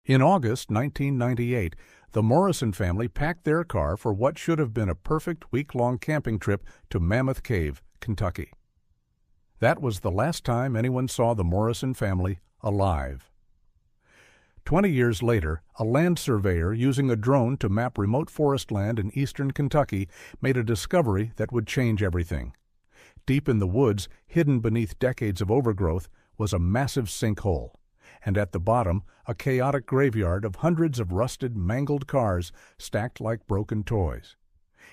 In August 1998, the Morrison family packed their car for what should have been a perfect week-long camping trip to Mammoth Cave, Kentucky. That was the last time anyone saw the Morrison family alive. 20 years later, a land surveyor using a drone to map remote forest land in eastern Kentucky made a discovery that would change everything. Deep in the woods, hidden beneath decades of overgrowth, was a massive sinkhole, and at the bottom, a chaotic graveyard of hundreds of rusted, mangled cars stacked like broken toys,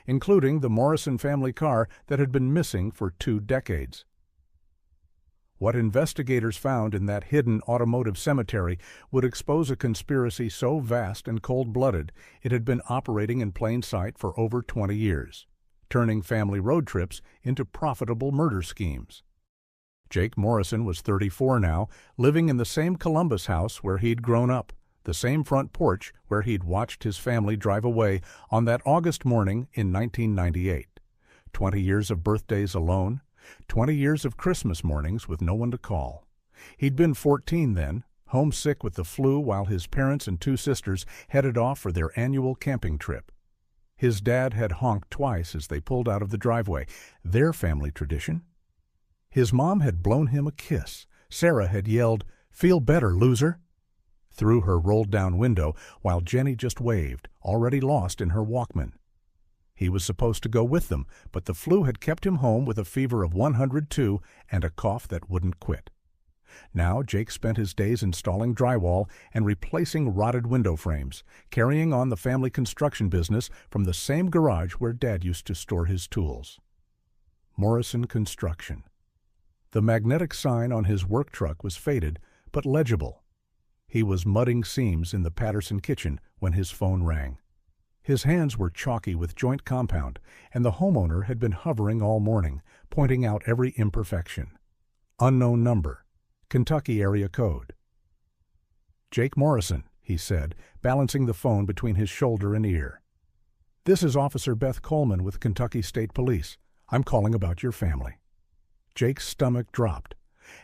including the Morrison family car that had been missing for 2 decades. What investigators found in that hidden automotive cemetery would expose a conspiracy so vast and cold-blooded it had been operating in plain sight for over 20 years, turning family road trips into profitable murder schemes. Jake Morrison was 34 now, living in the same Columbus house where he'd grown up, the same front porch where he'd watched his family drive away on that August morning in 1998. 20 years of birthdays alone, 20 years of Christmas mornings with no one to call. He'd been 14 then, homesick with the flu while his parents and 2 sisters headed off for their annual camping trip. His dad had honked twice as they pulled out of the driveway, their family tradition. His mom had blown him a kiss. Sarah had yelled, "Feel better, loser," through her rolled-down window, while Jenny just waved, already lost in her Walkman. He was supposed to go with them, but the flu had kept him home with a fever of 102 and a cough that wouldn't quit. Now Jake spent his days installing drywall and replacing rotted window frames, carrying on the family construction business from the same garage where Dad used to store his tools. Morrison Construction. The magnetic sign on his work truck was faded, but legible. He was mudding seams in the Patterson kitchen when his phone rang. His hands were chalky with joint compound, and the homeowner had been hovering all morning, pointing out every imperfection. Unknown number. Kentucky area code. "Jake Morrison," he said, balancing the phone between his shoulder and ear. "This is Officer Beth Coleman with Kentucky State Police. I'm calling about your family." Jake's stomach dropped.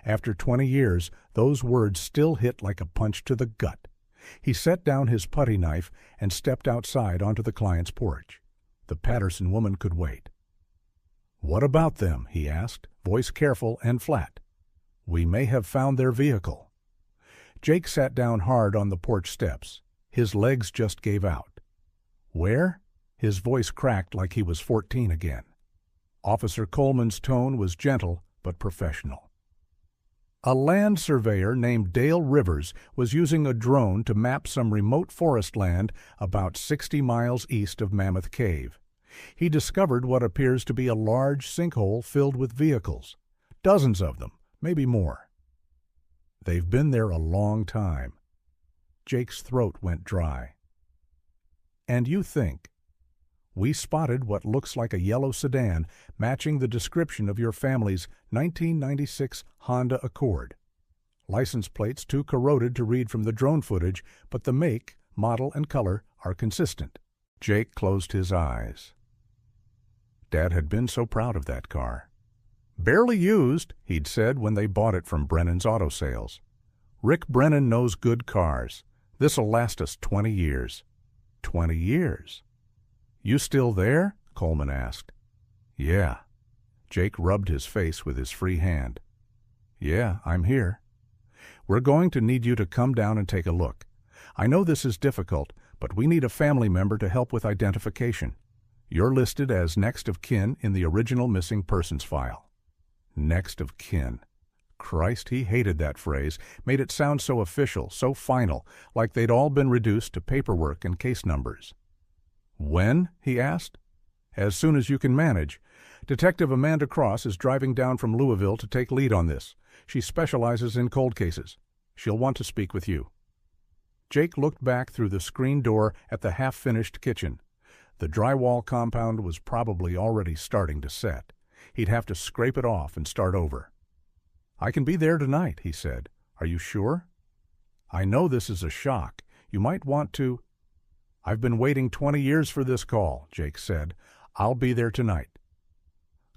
After 20 years, those words still hit like a punch to the gut. He set down his putty knife and stepped outside onto the client's porch. The Patterson woman could wait. "What about them?" he asked, voice careful and flat. "We may have found their vehicle." Jake sat down hard on the porch steps. His legs just gave out. "Where?" His voice cracked like he was 14 again. Officer Coleman's tone was gentle but professional. A land surveyor named Dale Rivers was using a drone to map some remote forest land about 60 miles east of Mammoth Cave. He discovered what appears to be a large sinkhole filled with vehicles. Dozens of them, maybe more. They've been there a long time. Jake's throat went dry. "And you think?" "We spotted what looks like a yellow sedan matching the description of your family's 1996 Honda Accord. License plates too corroded to read from the drone footage, but the make, model, and color are consistent." Jake closed his eyes. Dad had been so proud of that car. "Barely used," he'd said when they bought it from Brennan's Auto Sales. "Rick Brennan knows good cars. This'll last us 20 years. 20 years. "You still there?" Coleman asked. "Yeah." Jake rubbed his face with his free hand. "Yeah, I'm here. We're going to need you to come down and take a look. I know this is difficult, but we need a family member to help with identification. You're listed as next of kin in the original missing persons file." Next of kin. Christ, he hated that phrase, made it sound so official, so final, like they'd all been reduced to paperwork and case numbers. "When?" he asked. "As soon as you can manage. Detective Amanda Cross is driving down from Louisville to take lead on this. She specializes in cold cases. She'll want to speak with you." Jake looked back through the screen door at the half-finished kitchen. The drywall compound was probably already starting to set. He'd have to scrape it off and start over. "I can be there tonight," he said. "Are you sure?" "I know this is a shock. You might want to—" "I've been waiting 20 years for this call," Jake said. "I'll be there tonight."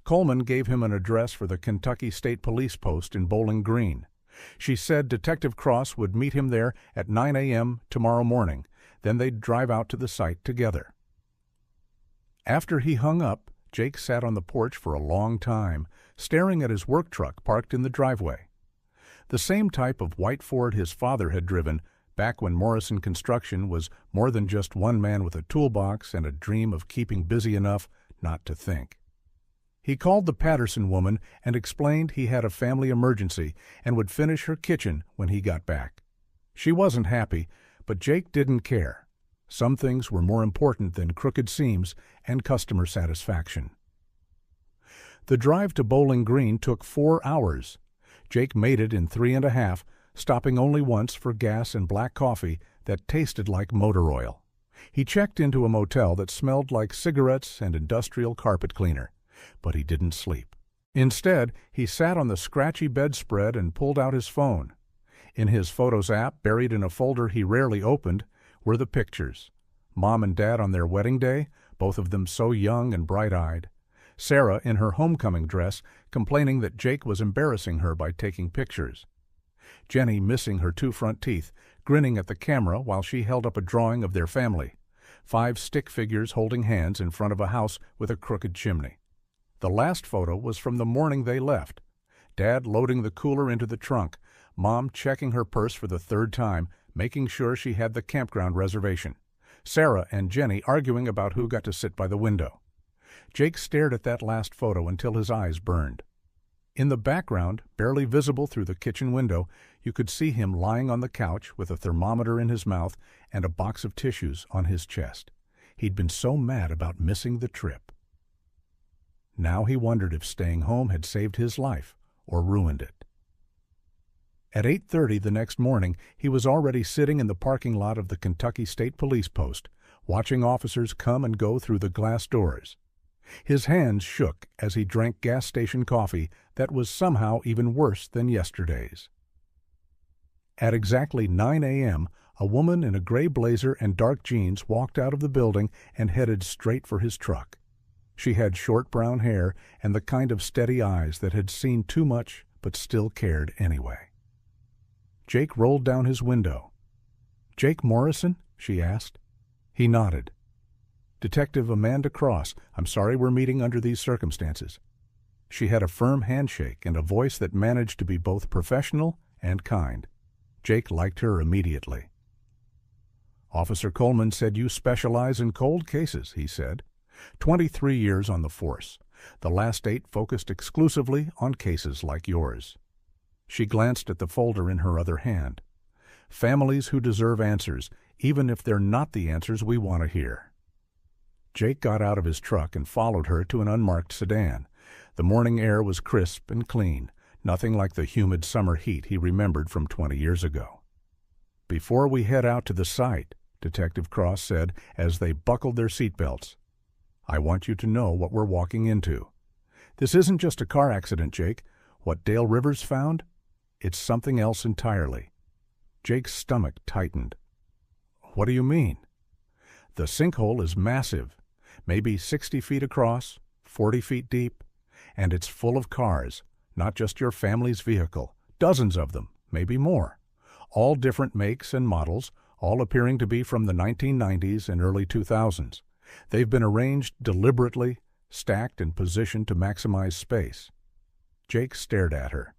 Coleman gave him an address for the Kentucky State Police post in Bowling Green. She said Detective Cross would meet him there at 9 a.m. tomorrow morning, then they'd drive out to the site together. After he hung up, Jake sat on the porch for a long time, staring at his work truck parked in the driveway. The same type of white Ford his father had driven back when Morrison Construction was more than just one man with a toolbox and a dream of keeping busy enough not to think. He called the Patterson woman and explained he had a family emergency and would finish her kitchen when he got back. She wasn't happy, but Jake didn't care. Some things were more important than crooked seams and customer satisfaction. The drive to Bowling Green took 4 hours. Jake made it in 3.5, stopping only once for gas and black coffee that tasted like motor oil. He checked into a motel that smelled like cigarettes and industrial carpet cleaner, but he didn't sleep. Instead, he sat on the scratchy bedspread and pulled out his phone. In his Photos app, buried in a folder he rarely opened, were the pictures. Mom and Dad on their wedding day, both of them so young and bright-eyed. Sarah in her homecoming dress, complaining that Jake was embarrassing her by taking pictures. Jenny missing her 2 front teeth, grinning at the camera while she held up a drawing of their family. 5 stick figures holding hands in front of a house with a crooked chimney. The last photo was from the morning they left. Dad loading the cooler into the trunk, Mom checking her purse for the 3rd time, making sure she had the campground reservation. Sarah and Jenny arguing about who got to sit by the window. Jake stared at that last photo until his eyes burned. In the background, barely visible through the kitchen window, you could see him lying on the couch with a thermometer in his mouth and a box of tissues on his chest. He'd been so mad about missing the trip. Now he wondered if staying home had saved his life or ruined it. At 8:30 the next morning, he was already sitting in the parking lot of the Kentucky State Police Post, watching officers come and go through the glass doors. His hands shook as he drank gas station coffee that was somehow even worse than yesterday's. At exactly 9 a.m., a woman in a gray blazer and dark jeans walked out of the building and headed straight for his truck. She had short brown hair and the kind of steady eyes that had seen too much but still cared anyway. Jake rolled down his window. "Jake Morrison?" she asked. He nodded. "Detective Amanda Cross, I'm sorry we're meeting under these circumstances." She had a firm handshake and a voice that managed to be both professional and kind. Jake liked her immediately. "Officer Coleman said you specialize in cold cases," he said. 23 years on the force. The last 8 focused exclusively on cases like yours. She glanced at the folder in her other hand. "Families who deserve answers, even if they're not the answers we want to hear." Jake got out of his truck and followed her to an unmarked sedan. The morning air was crisp and clean, nothing like the humid summer heat he remembered from 20 years ago. "Before we head out to the site," Detective Cross said as they buckled their seatbelts, "I want you to know what we're walking into. This isn't just a car accident, Jake. What Dale Rivers found? It's something else entirely." Jake's stomach tightened. "What do you mean?" "The sinkhole is massive, maybe 60 feet across, 40 feet deep, and it's full of cars, not just your family's vehicle, dozens of them, maybe more, all different makes and models, all appearing to be from the 1990s and early 2000s. They've been arranged deliberately, stacked and positioned to maximize space." Jake stared at her.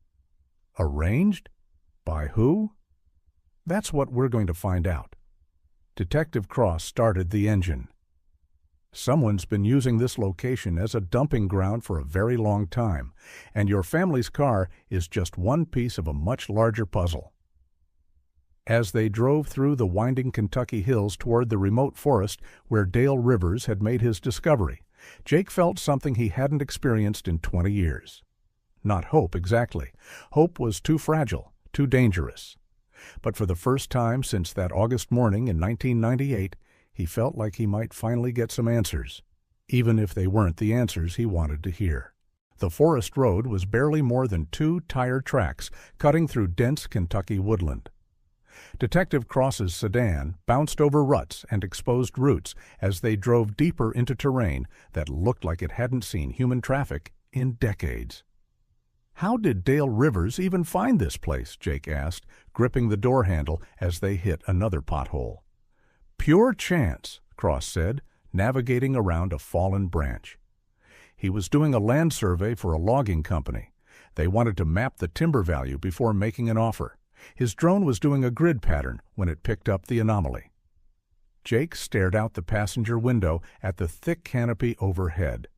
"Arranged? By who?" "That's what we're going to find out." Detective Cross started the engine. "Someone's been using this location as a dumping ground for a very long time, and your family's car is just one piece of a much larger puzzle." As they drove through the winding Kentucky hills toward the remote forest where Dale Rivers had made his discovery, Jake felt something he hadn't experienced in 20 years. Not hope, exactly. Hope was too fragile, too dangerous. But for the first time since that August morning in 1998, he felt like he might finally get some answers, even if they weren't the answers he wanted to hear. The forest road was barely more than 2 tire tracks cutting through dense Kentucky woodland. Detective Cross's sedan bounced over ruts and exposed roots as they drove deeper into terrain that looked like it hadn't seen human traffic in decades. "How did Dale Rivers even find this place?" Jake asked, gripping the door handle as they hit another pothole. "Pure chance," Cross said, navigating around a fallen branch. He was doing a land survey for a logging company. They wanted to map the timber value before making an offer. His drone was doing a grid pattern when it picked up the anomaly. Jake stared out the passenger window at the thick canopy overhead.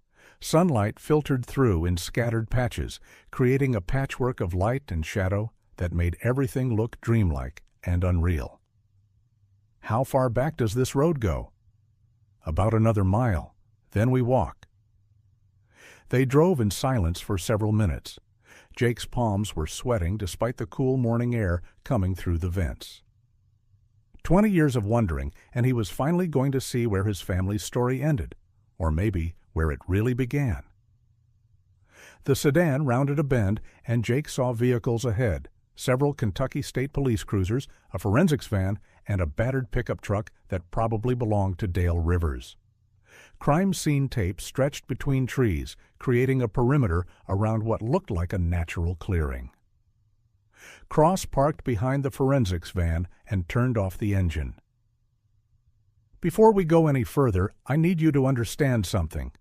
Sunlight filtered through in scattered patches, creating a patchwork of light and shadow that made everything look dreamlike and unreal. "How far back does this road go?" "About another mile. Then we walk." They drove in silence for several minutes. Jake's palms were sweating despite the cool morning air coming through the vents. 20 years of wondering, and he was finally going to see where his family's story ended, or maybe where it really began. The sedan rounded a bend, and Jake saw vehicles ahead, several Kentucky State Police cruisers, a forensics van, and a battered pickup truck that probably belonged to Dale Rivers. Crime scene tape stretched between trees, creating a perimeter around what looked like a natural clearing. Cross parked behind the forensics van and turned off the engine. "Before we go any further, I need you to understand something.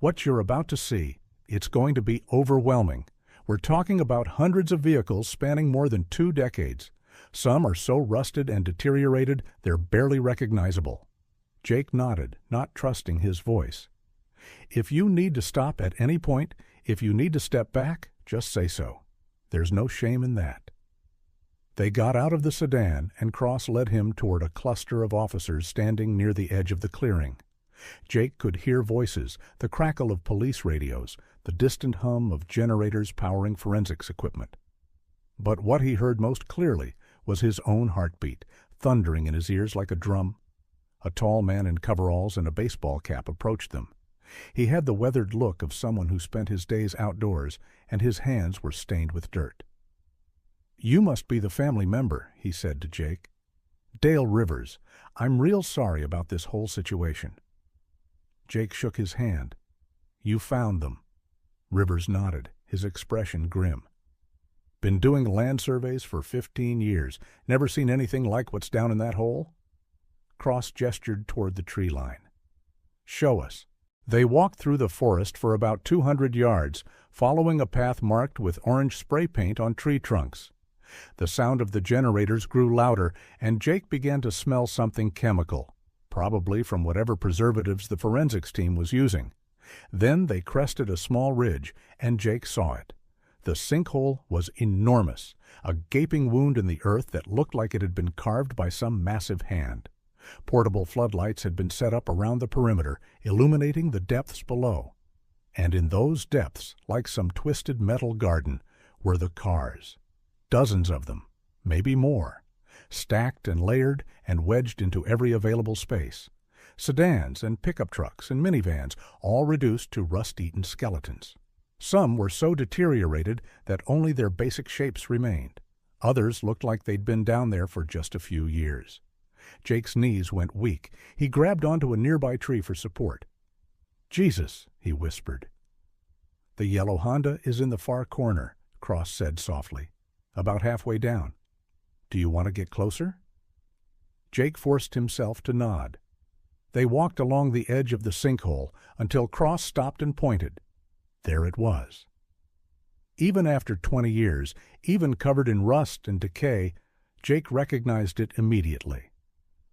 What you're about to see, it's going to be overwhelming. We're talking about hundreds of vehicles spanning more than 2 decades. Some are so rusted and deteriorated they're barely recognizable." Jake nodded, not trusting his voice. "If you need to stop at any point, if you need to step back, just say so. There's no shame in that." They got out of the sedan, and Cross led him toward a cluster of officers standing near the edge of the clearing. Jake could hear voices, the crackle of police radios, the distant hum of generators powering forensics equipment. But what he heard most clearly was his own heartbeat, thundering in his ears like a drum. A tall man in coveralls and a baseball cap approached them. He had the weathered look of someone who spent his days outdoors, and his hands were stained with dirt. "You must be the family member," he said to Jake. "Dale Rivers. I'm real sorry about this whole situation." Jake shook his hand. "You found them." Rivers nodded, his expression grim. "Been doing land surveys for 15 years. Never seen anything like what's down in that hole?" Cross gestured toward the tree line. "Show us." They walked through the forest for about 200 yards, following a path marked with orange spray paint on tree trunks. The sound of the generators grew louder, and Jake began to smell something chemical, probably from whatever preservatives the forensics team was using. Then they crested a small ridge, and Jake saw it. The sinkhole was enormous, a gaping wound in the earth that looked like it had been carved by some massive hand. Portable floodlights had been set up around the perimeter, illuminating the depths below. And in those depths, like some twisted metal garden, were the cars. Dozens of them, maybe more, stacked and layered and wedged into every available space. Sedans and pickup trucks and minivans, all reduced to rust-eaten skeletons. Some were so deteriorated that only their basic shapes remained. Others looked like they'd been down there for just a few years. Jake's knees went weak. He grabbed onto a nearby tree for support. "Jesus," he whispered. "The yellow Honda is in the far corner," Cross said softly, "about halfway down. Do you want to get closer?" Jake forced himself to nod. They walked along the edge of the sinkhole until Cross stopped and pointed. There it was. Even after 20 years, even covered in rust and decay, Jake recognized it immediately.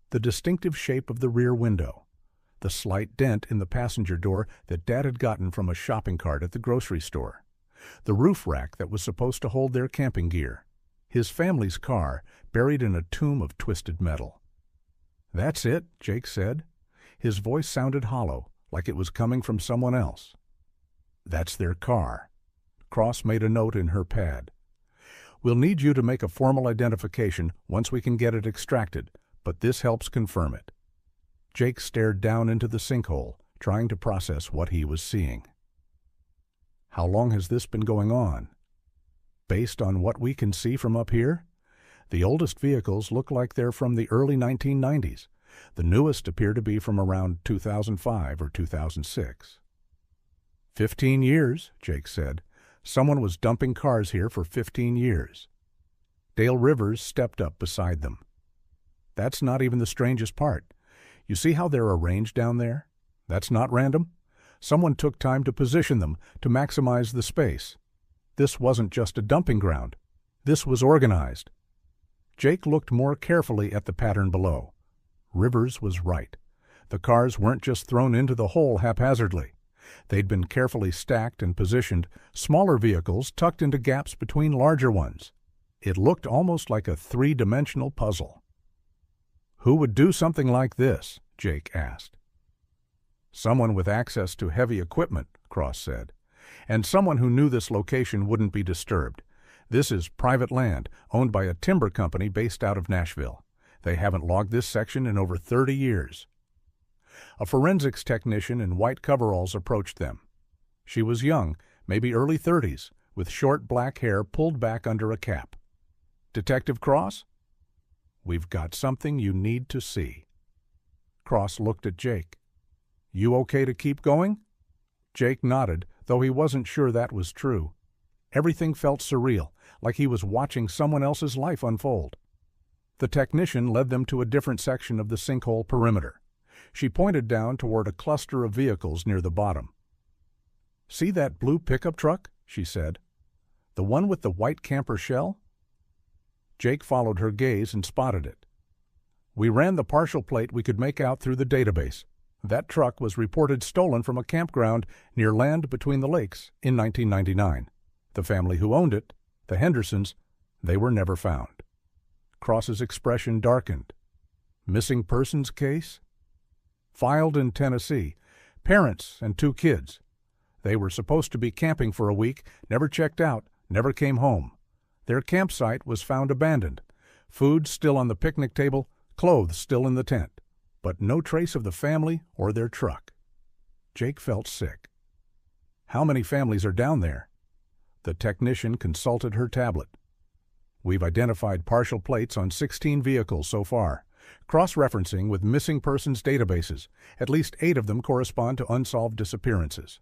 The distinctive shape of the rear window, the slight dent in the passenger door that Dad had gotten from a shopping cart at the grocery store, the roof rack that was supposed to hold their camping gear, his family's car buried in a tomb of twisted metal. "That's it," Jake said. His voice sounded hollow, like it was coming from someone else. "That's their car." Cross made a note in her pad. "We'll need you to make a formal identification once we can get it extracted, but this helps confirm it." Jake stared down into the sinkhole, trying to process what he was seeing. "How long has this been going on?" "Based on what we can see from up here, the oldest vehicles look like they're from the early 1990s. The newest appear to be from around 2005 or 2006. 15 years, Jake said. Someone was dumping cars here for 15 years. Dale Rivers stepped up beside them. That's not even the strangest part. You see how they're arranged down there? That's not random. Someone took time to position them to maximize the space. This wasn't just a dumping ground. This was organized. Jake looked more carefully at the pattern below. Rivers was right. The cars weren't just thrown into the hole haphazardly. They'd been carefully stacked and positioned, smaller vehicles tucked into gaps between larger ones. It looked almost like a three-dimensional puzzle. "Who would do something like this?" Jake asked. "Someone with access to heavy equipment," Cross said, "and someone who knew this location wouldn't be disturbed. This is private land, owned by a timber company based out of Nashville. They haven't logged this section in over 30 years. A forensics technician in white coveralls approached them. She was young, maybe early 30s, with short black hair pulled back under a cap. "Detective Cross?" "We've got something you need to see." Cross looked at Jake. "You okay to keep going?" Jake nodded, though he wasn't sure that was true. Everything felt surreal, like he was watching someone else's life unfold. The technician led them to a different section of the sinkhole perimeter. She pointed down toward a cluster of vehicles near the bottom. "See that blue pickup truck?" she said. "The one with the white camper shell?" Jake followed her gaze and spotted it. "We ran the partial plate we could make out through the database. That truck was reported stolen from a campground near land between the lakes in 1999. The family who owned it, the Hendersons, they were never found." Cross's expression darkened. "Missing persons case?" "Filed in Tennessee. Parents and 2 kids. They were supposed to be camping for a week, never checked out, never came home. Their campsite was found abandoned. Food still on the picnic table, clothes still in the tent, but no trace of the family or their truck." Jake felt sick. "How many families are down there?" The technician consulted her tablet. "We've identified partial plates on 16 vehicles so far. Cross-referencing with missing persons databases, at least 8 of them correspond to unsolved disappearances.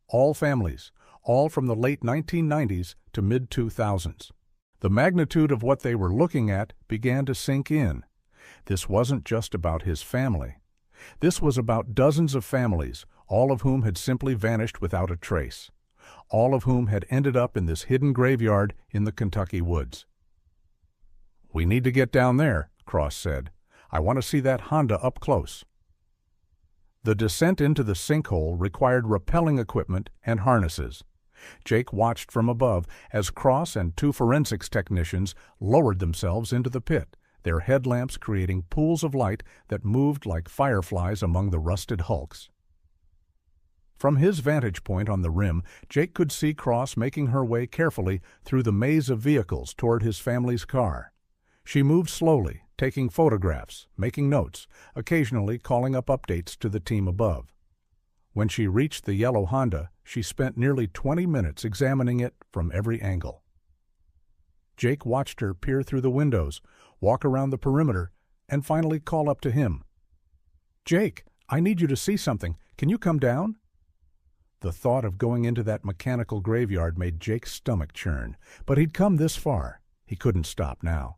All families, all from the late 1990s to mid-2000s. The magnitude of what they were looking at began to sink in. This wasn't just about his family. This was about dozens of families, all of whom had simply vanished without a trace. All of whom had ended up in this hidden graveyard in the Kentucky woods. "We need to get down there," Cross said. "I want to see that Honda up close." The descent into the sinkhole required rappelling equipment and harnesses. Jake watched from above as Cross and 2 forensics technicians lowered themselves into the pit, their headlamps creating pools of light that moved like fireflies among the rusted hulks. From his vantage point on the rim, Jake could see Cross making her way carefully through the maze of vehicles toward his family's car. She moved slowly, taking photographs, making notes, occasionally calling up updates to the team above. When she reached the yellow Honda, she spent nearly 20 minutes examining it from every angle. Jake watched her peer through the windows, walk around the perimeter, and finally call up to him. "Jake, I need you to see something. Can you come down?" The thought of going into that mechanical graveyard made Jake's stomach churn, but he'd come this far. He couldn't stop now.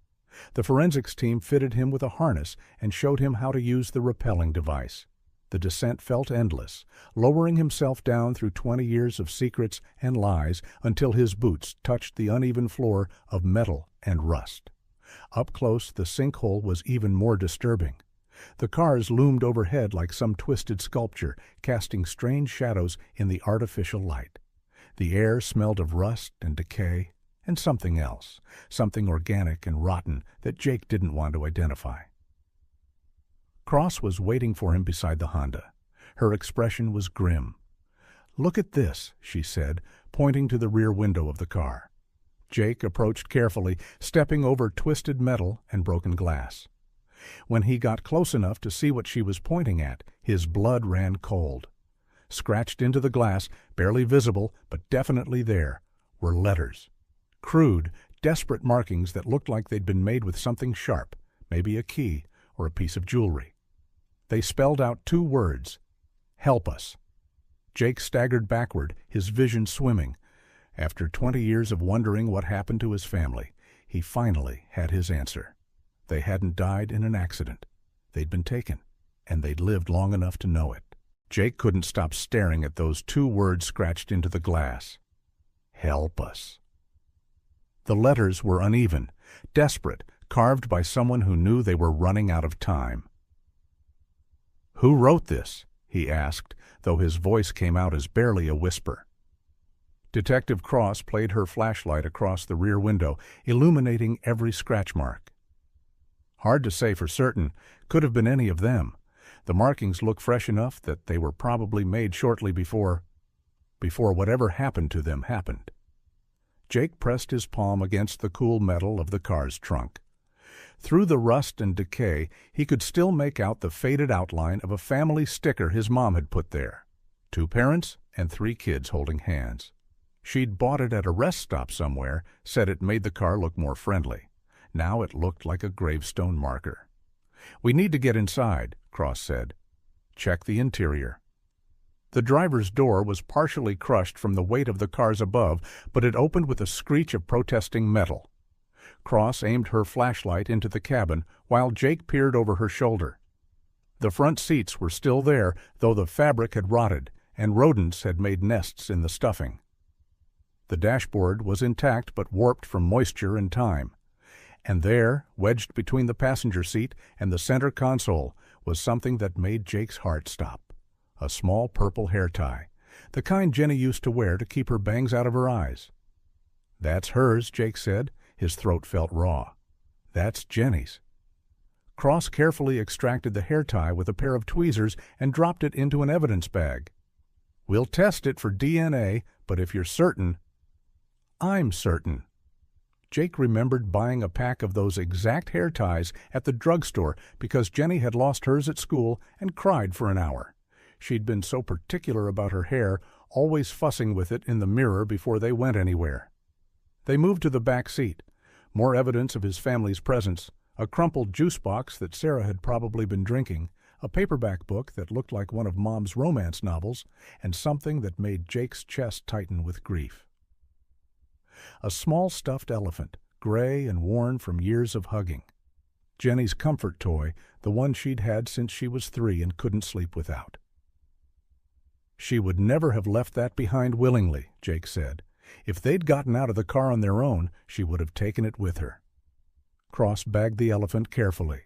The forensics team fitted him with a harness and showed him how to use the rappelling device. The descent felt endless, lowering himself down through 20 years of secrets and lies until his boots touched the uneven floor of metal and rust. Up close, the sinkhole was even more disturbing. The cars loomed overhead like some twisted sculpture, casting strange shadows in the artificial light. The air smelled of rust and decay, and something else, something organic and rotten that Jake didn't want to identify. Cross was waiting for him beside the Honda. Her expression was grim. "Look at this," she said, pointing to the rear window of the car. Jake approached carefully, stepping over twisted metal and broken glass. When he got close enough to see what she was pointing at, his blood ran cold. Scratched into the glass, barely visible but definitely there, were letters. Crude, desperate markings that looked like they'd been made with something sharp, maybe a key or a piece of jewelry. They spelled out 2 words, "Help us." Jake staggered backward, his vision swimming. After 20 years of wondering what happened to his family, he finally had his answer. They hadn't died in an accident. They'd been taken, and they'd lived long enough to know it. Jake couldn't stop staring at those 2 words scratched into the glass. Help us. The letters were uneven, desperate, carved by someone who knew they were running out of time. "Who wrote this?" he asked, though his voice came out as barely a whisper. Detective Cross played her flashlight across the rear window, illuminating every scratch mark. Hard to say for certain. Could have been any of them. The markings look fresh enough that they were probably made shortly before whatever happened to them happened. Jake pressed his palm against the cool metal of the car's trunk. Through the rust and decay, he could still make out the faded outline of a family sticker his mom had put there. 2 parents and 3 kids holding hands. She'd bought it at a rest stop somewhere, said it made the car look more friendly. Now it looked like a gravestone marker. "We need to get inside," Cross said. "Check the interior." The driver's door was partially crushed from the weight of the cars above, but it opened with a screech of protesting metal. Cross aimed her flashlight into the cabin, while Jake peered over her shoulder. The front seats were still there, though the fabric had rotted, and rodents had made nests in the stuffing. The dashboard was intact but warped from moisture and time. And there, wedged between the passenger seat and the center console, was something that made Jake's heart stop. A small purple hair tie, the kind Jenny used to wear to keep her bangs out of her eyes. "That's hers," Jake said. His throat felt raw. "That's Jenny's." Cross carefully extracted the hair tie with a pair of tweezers and dropped it into an evidence bag. "We'll test it for DNA, but if you're certain—" "I'm certain." Jake remembered buying a pack of those exact hair ties at the drugstore because Jenny had lost hers at school and cried for an hour. She'd been so particular about her hair, always fussing with it in the mirror before they went anywhere. They moved to the back seat. More evidence of his family's presence, a crumpled juice box that Sarah had probably been drinking, a paperback book that looked like one of Mom's romance novels, and something that made Jake's chest tighten with grief. A small stuffed elephant, gray and worn from years of hugging. Jenny's comfort toy, the one she'd had since she was 3 and couldn't sleep without. She would never have left that behind willingly, Jake said. If they'd gotten out of the car on their own, she would have taken it with her. Cross bagged the elephant carefully.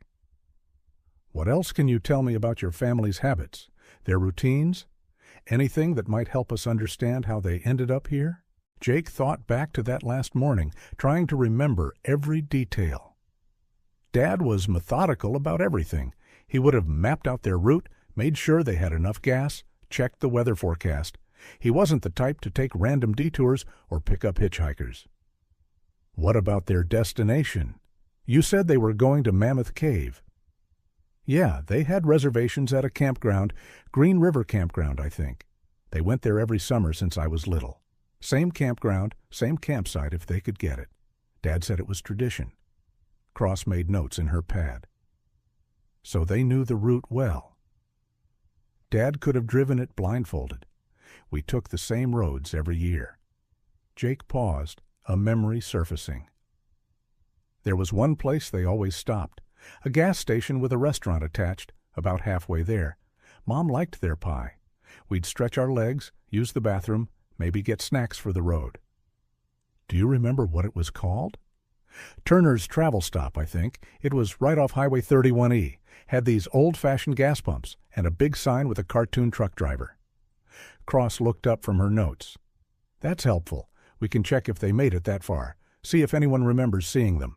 "What else can you tell me about your family's habits, their routines? Anything that might help us understand how they ended up here?" Jake thought back to that last morning, trying to remember every detail. Dad was methodical about everything. He would have mapped out their route, made sure they had enough gas, checked the weather forecast. He wasn't the type to take random detours or pick up hitchhikers. "What about their destination? You said they were going to Mammoth Cave." "Yeah, they had reservations at a campground, Green River Campground, I think. They went there every summer since I was little. Same campground, same campsite if they could get it. Dad said it was tradition." Cross made notes in her pad. So they knew the route well. Dad could have driven it blindfolded. We took the same roads every year. Jake paused, a memory surfacing. There was one place they always stopped, a gas station with a restaurant attached, about halfway there. Mom liked their pie. We'd stretch our legs, use the bathroom, maybe get snacks for the road. "Do you remember what it was called?" "Turner's Travel Stop, I think. It was right off Highway 31E. Had these old-fashioned gas pumps and a big sign with a cartoon truck driver." Cross looked up from her notes. "That's helpful. We can check if they made it that far. See if anyone remembers seeing them."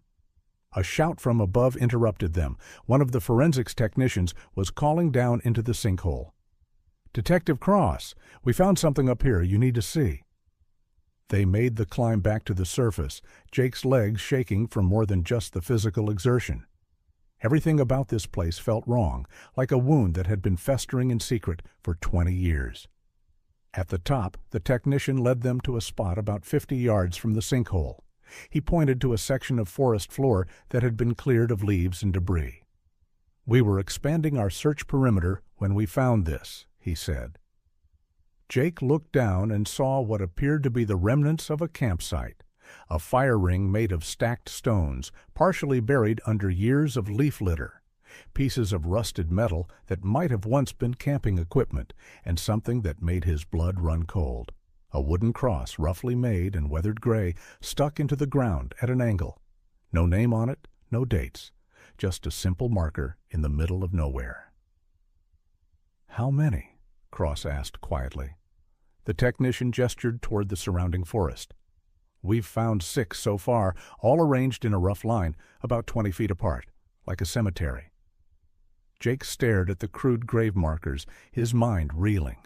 A shout from above interrupted them. One of the forensics technicians was calling down into the sinkhole. "Detective Cross, we found something up here you need to see." They made the climb back to the surface, Jake's legs shaking from more than just the physical exertion. Everything about this place felt wrong, like a wound that had been festering in secret for 20 years. At the top, the technician led them to a spot about 50 yards from the sinkhole. He pointed to a section of forest floor that had been cleared of leaves and debris. "We were expanding our search perimeter when we found this," he said. Jake looked down and saw what appeared to be the remnants of a campsite, a fire ring made of stacked stones, partially buried under years of leaf litter, pieces of rusted metal that might have once been camping equipment, and something that made his blood run cold. A wooden cross, roughly made and weathered gray, stuck into the ground at an angle. No name on it, no dates, just a simple marker in the middle of nowhere. "How many?" Cross asked quietly. The technician gestured toward the surrounding forest. "We've found 6 so far, all arranged in a rough line, about 20 feet apart, like a cemetery." Jake stared at the crude grave markers, his mind reeling.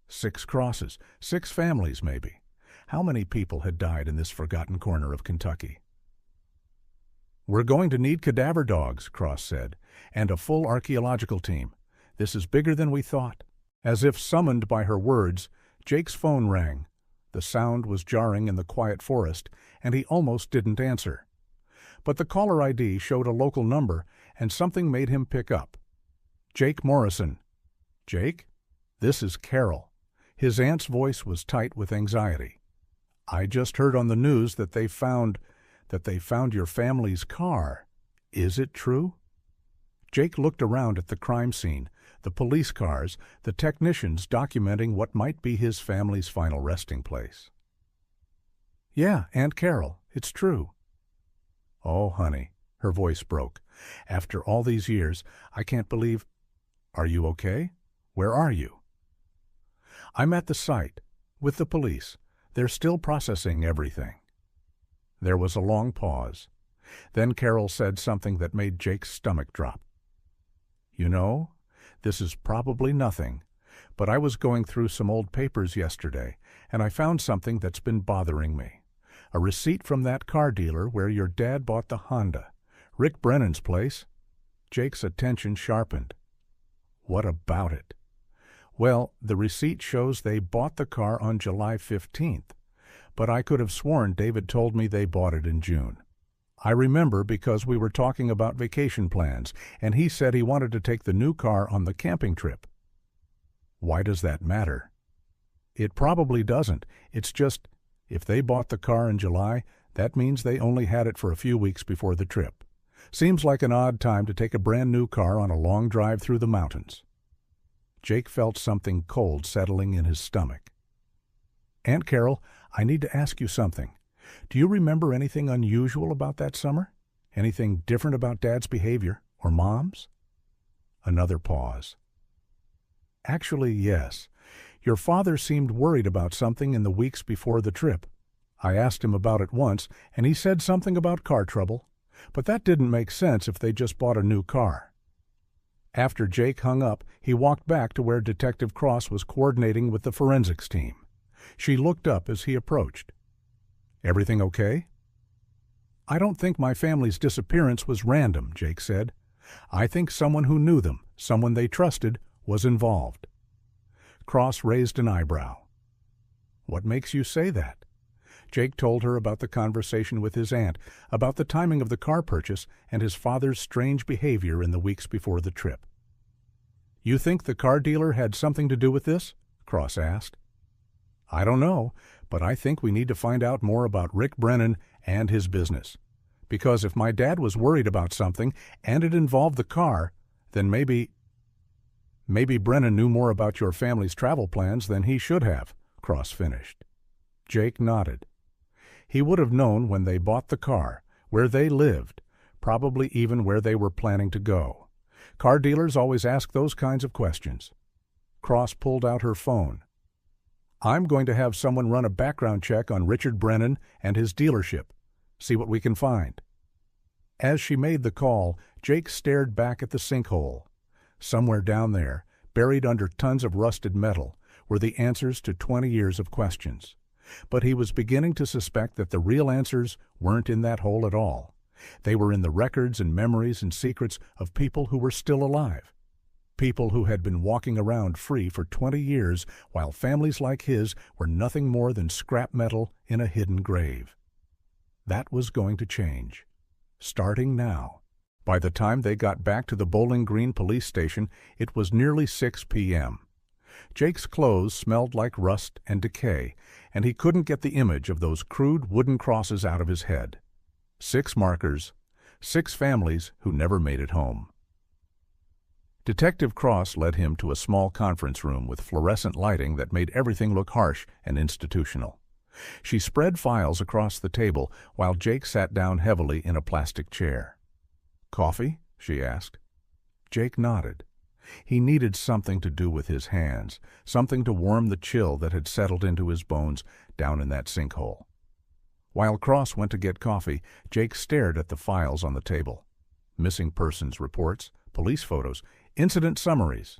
6 crosses, 6 families maybe. How many people had died in this forgotten corner of Kentucky? "We're going to need cadaver dogs," Cross said, "and a full archaeological team. This is bigger than we thought." As if summoned by her words, Jake's phone rang. The sound was jarring in the quiet forest, and he almost didn't answer. But the caller ID showed a local number, and something made him pick up. "Jake Morrison." "Jake? This is Carol." His aunt's voice was tight with anxiety. "I just heard on the news that they found your family's car. Is it true?" Jake looked around at the crime scene, the police cars, the technicians documenting what might be his family's final resting place. "Yeah, Aunt Carol, it's true." "Oh, honey," her voice broke. "After all these years, I can't believe—" "Are you okay? Where are you?" "I'm at the site, with the police. They're still processing everything." There was a long pause. Then Carol said something that made Jake's stomach drop. "You know, this is probably nothing, but I was going through some old papers yesterday, and I found something that's been bothering me. A receipt from that car dealer where your dad bought the Honda, Rick Brennan's place." Jake's attention sharpened. "What about it?" "Well, the receipt shows they bought the car on July 15th, but I could have sworn David told me they bought it in June. I remember because we were talking about vacation plans, and he said he wanted to take the new car on the camping trip." "Why does that matter?" "It probably doesn't. It's just, if they bought the car in July, that means they only had it for a few weeks before the trip. Seems like an odd time to take a brand new car on a long drive through the mountains." Jake felt something cold settling in his stomach. "Aunt Carol, I need to ask you something. Do you remember anything unusual about that summer? Anything different about Dad's behavior, or Mom's?" Another pause. "Actually, yes. Your father seemed worried about something in the weeks before the trip. I asked him about it once, and he said something about car trouble, but that didn't make sense if they just bought a new car." After Jake hung up, he walked back to where Detective Cross was coordinating with the forensics team. She looked up as he approached. "Everything okay?" "I don't think my family's disappearance was random," Jake said. "I think someone who knew them, someone they trusted, was involved." Cross raised an eyebrow. "What makes you say that?" Jake told her about the conversation with his aunt, about the timing of the car purchase, and his father's strange behavior in the weeks before the trip. "You think the car dealer had something to do with this?" Cross asked. "I don't know, but I think we need to find out more about Rick Brennan and his business. Because if my dad was worried about something, and it involved the car, then maybe Brennan knew more about your family's travel plans than he should have," Cross finished. Jake nodded. He would have known when they bought the car, where they lived, probably even where they were planning to go. Car dealers always ask those kinds of questions. Cross pulled out her phone. "I'm going to have someone run a background check on Richard Brennan and his dealership. See what we can find." As she made the call, Jake stared back at the sinkhole. Somewhere down there, buried under tons of rusted metal, were the answers to 20 years of questions. But he was beginning to suspect that the real answers weren't in that hole at all. They were in the records and memories and secrets of people who were still alive. People who had been walking around free for 20 years while families like his were nothing more than scrap metal in a hidden grave. That was going to change. Starting now. By the time they got back to the Bowling Green police station, it was nearly 6 p.m. Jake's clothes smelled like rust and decay, and he couldn't get the image of those crude wooden crosses out of his head. 6 markers, 6 families who never made it home. Detective Cross led him to a small conference room with fluorescent lighting that made everything look harsh and institutional. She spread files across the table while Jake sat down heavily in a plastic chair. "Coffee?" she asked. Jake nodded. He needed something to do with his hands, something to warm the chill that had settled into his bones down in that sinkhole. While Cross went to get coffee, Jake stared at the files on the table. Missing persons reports, police photos, incident summaries.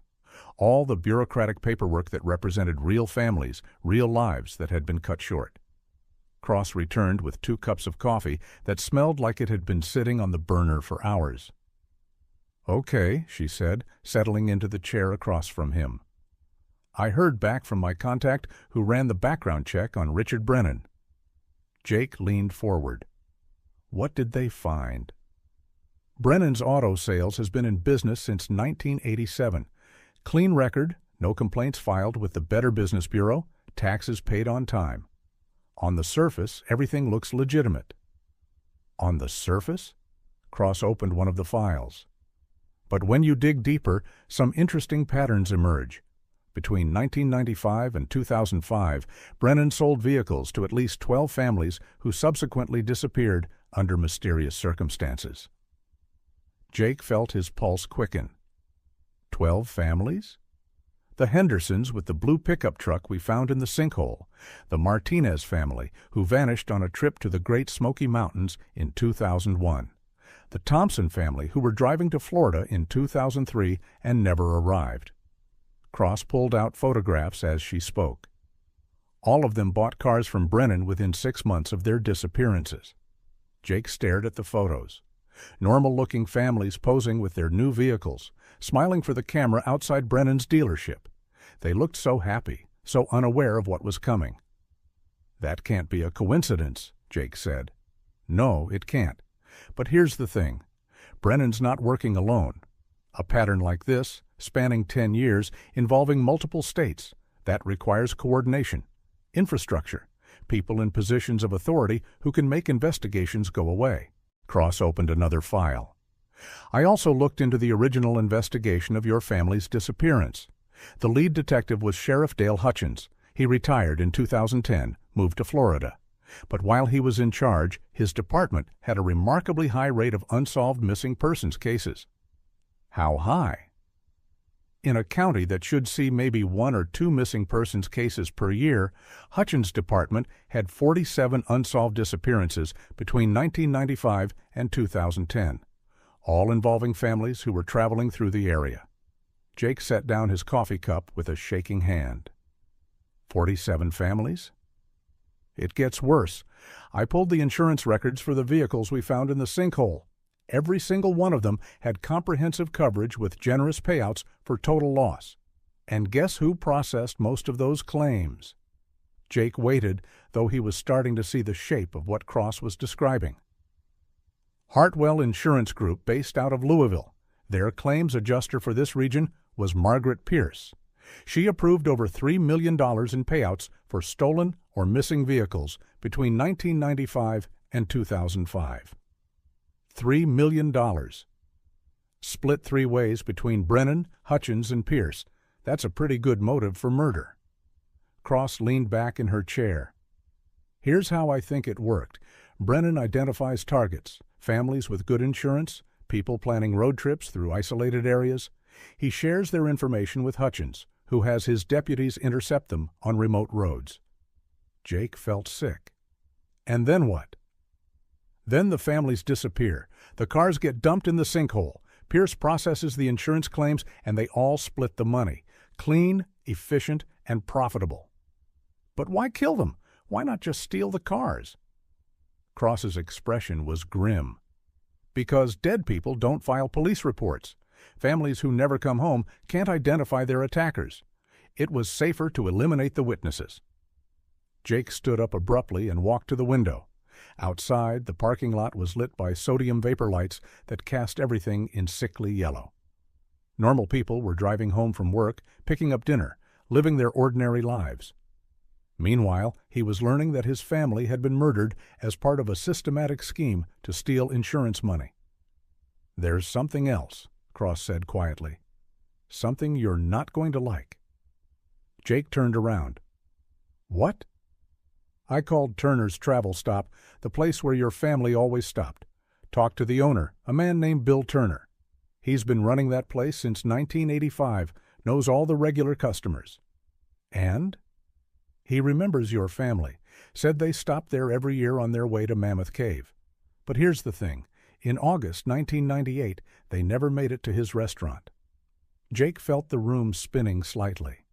All the bureaucratic paperwork that represented real families, real lives that had been cut short. Cross returned with 2 cups of coffee that smelled like it had been sitting on the burner for hours. "Okay," she said, settling into the chair across from him. "I heard back from my contact who ran the background check on Richard Brennan." Jake leaned forward. What did they find? Brennan's auto sales has been in business since 1987. Clean record, no complaints filed with the Better Business Bureau, taxes paid on time. On the surface, everything looks legitimate. On the surface? Cross opened one of the files. But when you dig deeper, some interesting patterns emerge. Between 1995 and 2005, Brennan sold vehicles to at least 12 families who subsequently disappeared under mysterious circumstances. Jake felt his pulse quicken. 12 families? The Hendersons with the blue pickup truck we found in the sinkhole, the Martinez family who vanished on a trip to the Great Smoky Mountains in 2001, the Thompson family who were driving to Florida in 2003 and never arrived. Cross pulled out photographs as she spoke. All of them bought cars from Brennan within 6 months of their disappearances. Jake stared at the photos. Normal-looking families posing with their new vehicles, smiling for the camera outside Brennan's dealership. They looked so happy, so unaware of what was coming. "That can't be a coincidence," Jake said. "No, it can't. But here's the thing. Brennan's not working alone. A pattern like this, spanning 10 years, involving multiple states, that requires coordination, infrastructure, people in positions of authority who can make investigations go away." Cross opened another file. "I also looked into the original investigation of your family's disappearance. The lead detective was Sheriff Dale Hutchins. He retired in 2010, moved to Florida. But while he was in charge, his department had a remarkably high rate of unsolved missing persons cases." "How high?" "In a county that should see maybe 1 or 2 missing persons cases per year, Hutchins' department had 47 unsolved disappearances between 1995 and 2010, all involving families who were traveling through the area." Jake set down his coffee cup with a shaking hand. 47 families? "It gets worse. I pulled the insurance records for the vehicles we found in the sinkhole. Every single one of them had comprehensive coverage with generous payouts for total loss. And guess who processed most of those claims?" Jake waited, though he was starting to see the shape of what Cross was describing. "Hartwell Insurance Group, based out of Louisville. Their claims adjuster for this region was Margaret Pierce. She approved over $3 million in payouts for stolen or missing vehicles between 1995 and 2005. $3 million. Split 3 ways between Brennan, Hutchins, and Pierce. That's a pretty good motive for murder." Cross leaned back in her chair. "Here's how I think it worked. Brennan identifies targets, families with good insurance, people planning road trips through isolated areas. He shares their information with Hutchins, who has his deputies intercept them on remote roads." Jake felt sick. "And then what?" "Then the families disappear. The cars get dumped in the sinkhole. Pierce processes the insurance claims, and they all split the money. Clean, efficient, and profitable." "But why kill them? Why not just steal the cars?" Cross's expression was grim. "Because dead people don't file police reports. Families who never come home can't identify their attackers. It was safer to eliminate the witnesses." Jake stood up abruptly and walked to the window. Outside, the parking lot was lit by sodium vapor lights that cast everything in sickly yellow. Normal people were driving home from work, picking up dinner, living their ordinary lives. Meanwhile, he was learning that his family had been murdered as part of a systematic scheme to steal insurance money. "There's something else," Cross said quietly. "Something you're not going to like." Jake turned around. "What?" "I called Turner's Travel Stop, the place where your family always stopped. Talked to the owner, a man named Bill Turner. He's been running that place since 1985, knows all the regular customers." "And?" "He remembers your family, said they stopped there every year on their way to Mammoth Cave. But here's the thing. In August 1998, they never made it to his restaurant." Jake felt the room spinning slightly.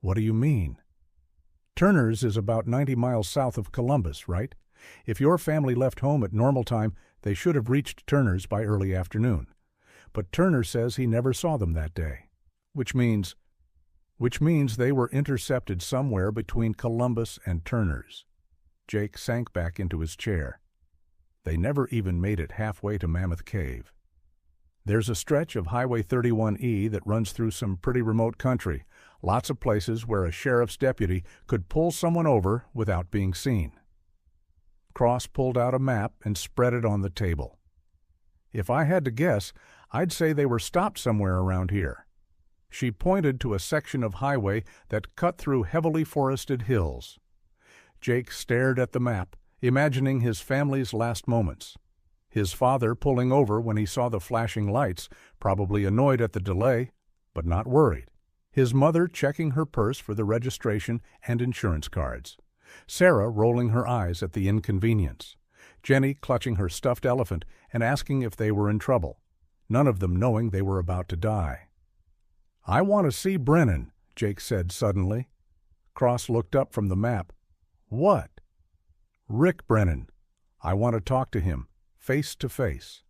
"What do you mean?" "Turner's is about 90 miles south of Columbus, right? If your family left home at normal time, they should have reached Turner's by early afternoon. But Turner says he never saw them that day, which means they were intercepted somewhere between Columbus and Turner's." Jake sank back into his chair. "They never even made it halfway to Mammoth Cave. There's a stretch of Highway 31E that runs through some pretty remote country, lots of places where a sheriff's deputy could pull someone over without being seen." Cross pulled out a map and spread it on the table. "If I had to guess, I'd say they were stopped somewhere around here." She pointed to a section of highway that cut through heavily forested hills. Jake stared at the map, imagining his family's last moments. His father pulling over when he saw the flashing lights, probably annoyed at the delay, but not worried. His mother checking her purse for the registration and insurance cards. Sarah rolling her eyes at the inconvenience. Jenny clutching her stuffed elephant and asking if they were in trouble, none of them knowing they were about to die. "I want to see Brennan," Jake said suddenly. Cross looked up from the map. "What?" "Rick Brennan. I want to talk to him, face to face."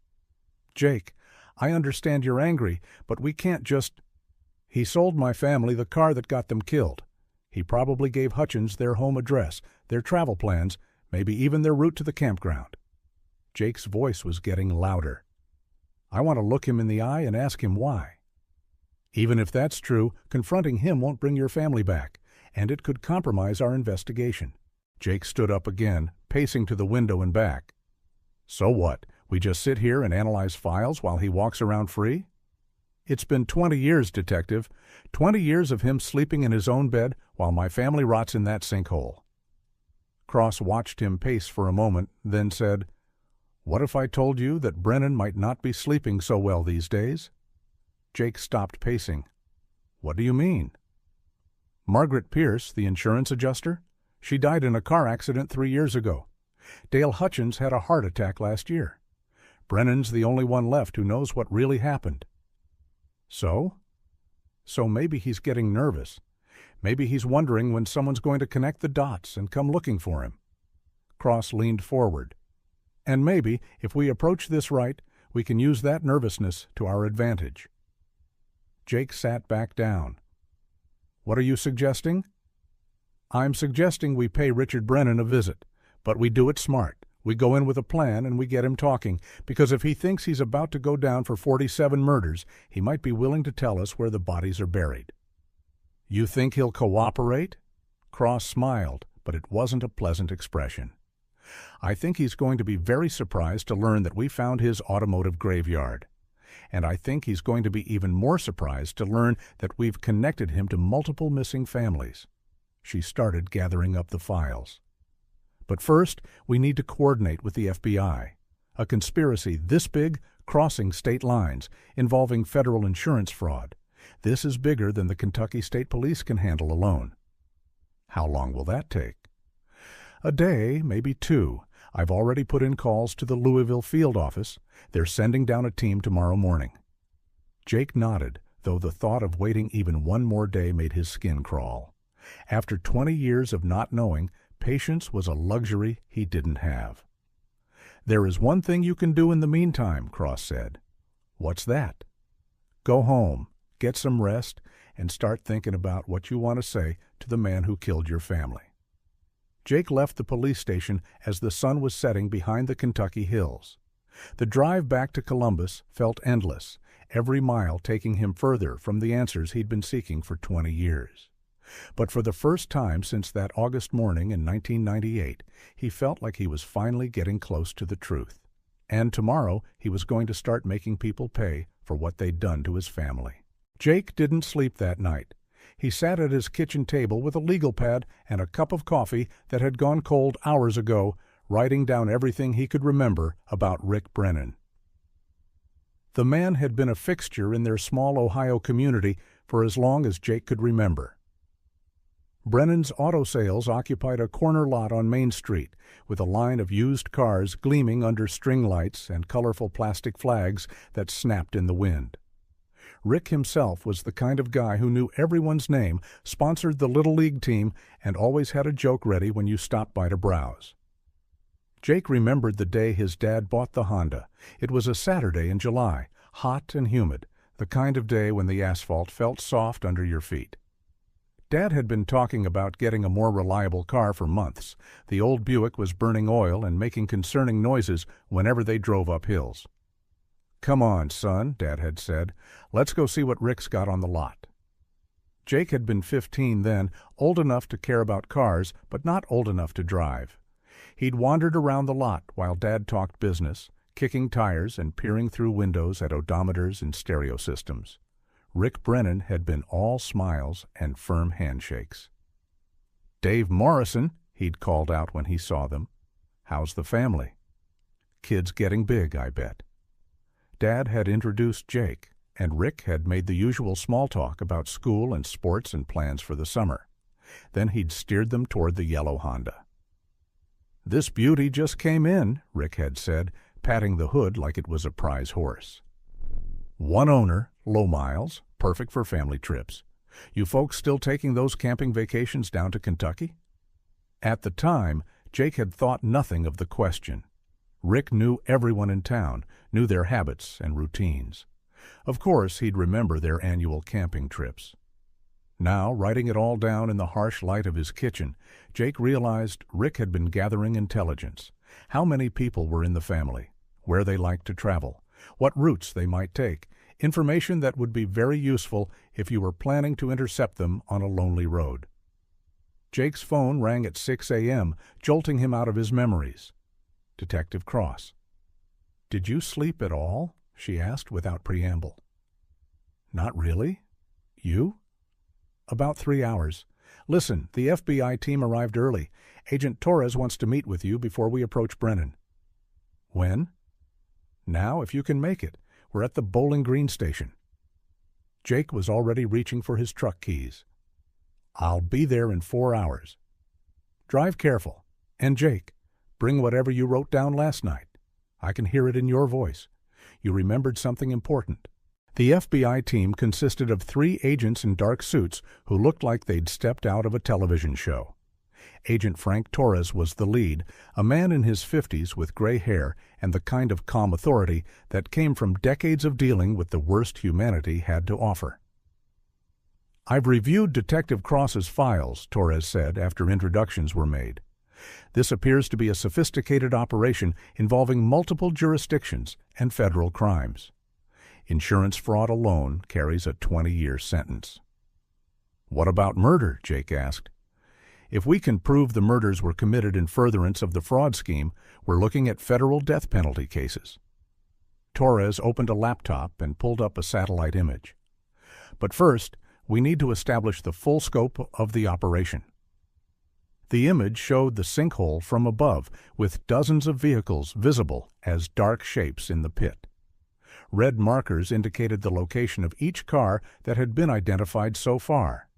"Jake, I understand you're angry, but we can't just—" "He sold my family the car that got them killed. He probably gave Hutchins their home address, their travel plans, maybe even their route to the campground." Jake's voice was getting louder. "I want to look him in the eye and ask him why. Even if that's true, confronting him won't bring your family back, and it could compromise our investigation." Jake stood up again, pacing to the window and back. "So what? We just sit here and analyze files while he walks around free?" "It's been 20 years, Detective. 20 years of him sleeping in his own bed while my family rots in that sinkhole." Cross watched him pace for a moment, then said, "What if I told you that Brennan might not be sleeping so well these days?" Jake stopped pacing. "What do you mean?" "Margaret Pierce, the insurance adjuster? She died in a car accident 3 years ago. Dale Hutchins had a heart attack last year. Brennan's the only one left who knows what really happened." "So?" "So maybe he's getting nervous. Maybe he's wondering when someone's going to connect the dots and come looking for him." Cross leaned forward. "And maybe, if we approach this right, we can use that nervousness to our advantage." Jake sat back down. "What are you suggesting?" "I'm suggesting we pay Richard Brennan a visit, but we do it smart. We go in with a plan and we get him talking, because if he thinks he's about to go down for 47 murders, he might be willing to tell us where the bodies are buried." "You think he'll cooperate?" Cross smiled, but it wasn't a pleasant expression. "I think he's going to be very surprised to learn that we found his automotive graveyard. And I think he's going to be even more surprised to learn that we've connected him to multiple missing families." She started gathering up the files. "But first, we need to coordinate with the FBI. A conspiracy this big, crossing state lines, involving federal insurance fraud. This is bigger than the Kentucky State Police can handle alone." "How long will that take?" "A day, maybe 2. I've already put in calls to the Louisville field office. They're sending down a team tomorrow morning." Jake nodded, though the thought of waiting even one more day made his skin crawl. After 20 years of not knowing, patience was a luxury he didn't have. "There is one thing you can do in the meantime," Cross said. "What's that?" "Go home, get some rest, and start thinking about what you want to say to the man who killed your family." Jake left the police station as the sun was setting behind the Kentucky hills. The drive back to Columbus felt endless, every mile taking him further from the answers he'd been seeking for 20 years. But for the first time since that August morning in 1998, he felt like he was finally getting close to the truth. And tomorrow he was going to start making people pay for what they'd done to his family. Jake didn't sleep that night. He sat at his kitchen table with a legal pad and a cup of coffee that had gone cold hours ago, writing down everything he could remember about Rick Brennan. The man had been a fixture in their small Ohio community for as long as Jake could remember. Brennan's auto sales occupied a corner lot on Main Street, with a line of used cars gleaming under string lights and colorful plastic flags that snapped in the wind. Rick himself was the kind of guy who knew everyone's name, sponsored the Little League team, and always had a joke ready when you stopped by to browse. Jake remembered the day his dad bought the Honda. It was a Saturday in July, hot and humid, the kind of day when the asphalt felt soft under your feet. Dad had been talking about getting a more reliable car for months. The old Buick was burning oil and making concerning noises whenever they drove up hills. "Come on, son," Dad had said. "Let's go see what Rick's got on the lot." Jake had been 15 then, old enough to care about cars, but not old enough to drive. He'd wandered around the lot while Dad talked business, kicking tires and peering through windows at odometers and stereo systems. Rick Brennan had been all smiles and firm handshakes. "Dave Morrison," he'd called out when he saw them. "How's the family?" "Kids getting big, I bet." Dad had introduced Jake, and Rick had made the usual small talk about school and sports and plans for the summer. Then he'd steered them toward the yellow Honda. "This beauty just came in," Rick had said, patting the hood like it was a prize horse. "One owner, low miles, perfect for family trips. You folks still taking those camping vacations down to Kentucky?" At the time, Jake had thought nothing of the question. Rick knew everyone in town, knew their habits and routines. Of course, he'd remember their annual camping trips. Now, writing it all down in the harsh light of his kitchen, Jake realized Rick had been gathering intelligence. How many people were in the family, where they liked to travel, what routes they might take, information that would be very useful if you were planning to intercept them on a lonely road. Jake's phone rang at 6 a.m., jolting him out of his memories. Detective Cross. "Did you sleep at all?" she asked without preamble. "Not really? You?" "About 3 hours. Listen, the FBI team arrived early. Agent Torres wants to meet with you before we approach Brennan." "When?" "Now, if you can make it. We're at the Bowling Green station." Jake was already reaching for his truck keys. "I'll be there in 4 hours. Drive careful. And Jake, bring whatever you wrote down last night. I can hear it in your voice. You remembered something important." The FBI team consisted of 3 agents in dark suits who looked like they'd stepped out of a television show. Agent Frank Torres was the lead, a man in his 50s with gray hair and the kind of calm authority that came from decades of dealing with the worst humanity had to offer. "I've reviewed Detective Cross's files," Torres said after introductions were made. "This appears to be a sophisticated operation involving multiple jurisdictions and federal crimes. Insurance fraud alone carries a 20-year sentence." "What about murder?" Jake asked. "If we can prove the murders were committed in furtherance of the fraud scheme, we're looking at federal death penalty cases." Torres opened a laptop and pulled up a satellite image. "But first, we need to establish the full scope of the operation." The image showed the sinkhole from above, with dozens of vehicles visible as dark shapes in the pit. Red markers indicated the location of each car that had been identified so far.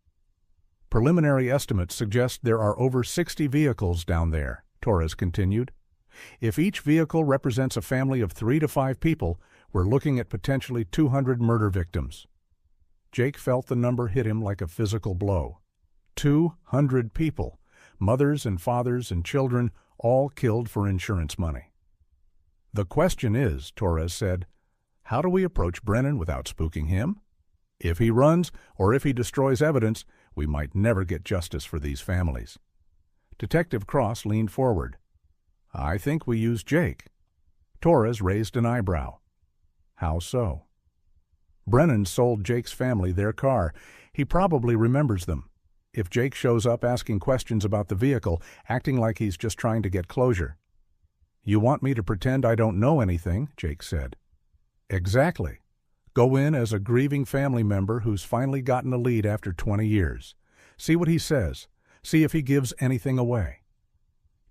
"Preliminary estimates suggest there are over 60 vehicles down there," Torres continued. "If each vehicle represents a family of 3 to 5 people, we're looking at potentially 200 murder victims." Jake felt the number hit him like a physical blow. 200 people, mothers and fathers and children, all killed for insurance money. "The question is," Torres said, "how do we approach Brennan without spooking him? If he runs, or if he destroys evidence, we might never get justice for these families." Detective Cross leaned forward. "I think we use Jake." Torres raised an eyebrow. "How so?" Brennan sold Jake's family their car. He probably remembers them. If Jake shows up asking questions about the vehicle, acting like he's just trying to get closure. "You want me to pretend I don't know anything," Jake said. "Exactly. Go in as a grieving family member who's finally gotten a lead after 20 years. See what he says. See if he gives anything away."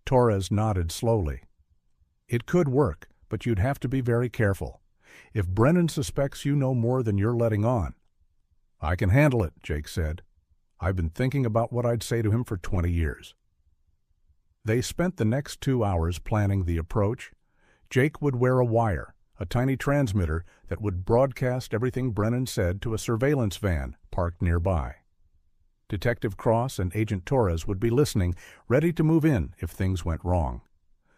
Torres nodded slowly. "It could work, but you'd have to be very careful. If Brennan suspects you know more than you're letting on." "I can handle it," Jake said. "I've been thinking about what I'd say to him for 20 years. They spent the next 2 hours planning the approach. Jake would wear a wire, a tiny transmitter that would broadcast everything Brennan said to a surveillance van parked nearby. Detective Cross and Agent Torres would be listening, ready to move in if things went wrong.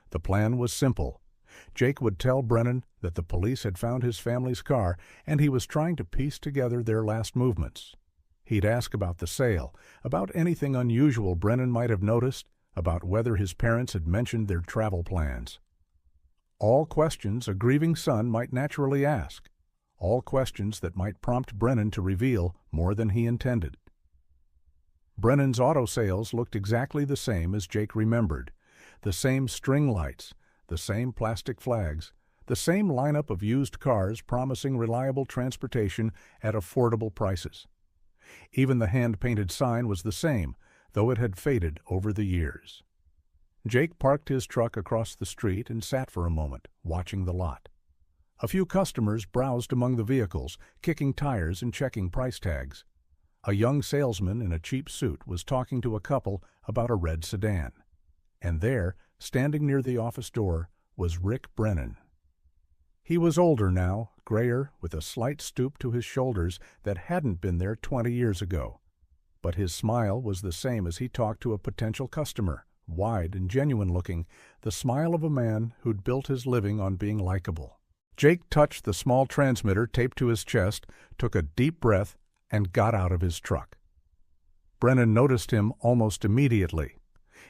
The plan was simple. Jake would tell Brennan that the police had found his family's car and he was trying to piece together their last movements. He'd ask about the sale, about anything unusual Brennan might have noticed, about whether his parents had mentioned their travel plans. All questions a grieving son might naturally ask. All questions that might prompt Brennan to reveal more than he intended. Brennan's auto sales looked exactly the same as Jake remembered. The same string lights, the same plastic flags, the same lineup of used cars promising reliable transportation at affordable prices. Even the hand-painted sign was the same, though it had faded over the years. Jake parked his truck across the street and sat for a moment, watching the lot. A few customers browsed among the vehicles, kicking tires and checking price tags. A young salesman in a cheap suit was talking to a couple about a red sedan. And there, standing near the office door, was Rick Brennan. He was older now, grayer, with a slight stoop to his shoulders that hadn't been there 20 years ago. But his smile was the same as he talked to a potential customer, wide and genuine-looking, the smile of a man who'd built his living on being likable. Jake touched the small transmitter taped to his chest, took a deep breath, and got out of his truck. Brennan noticed him almost immediately.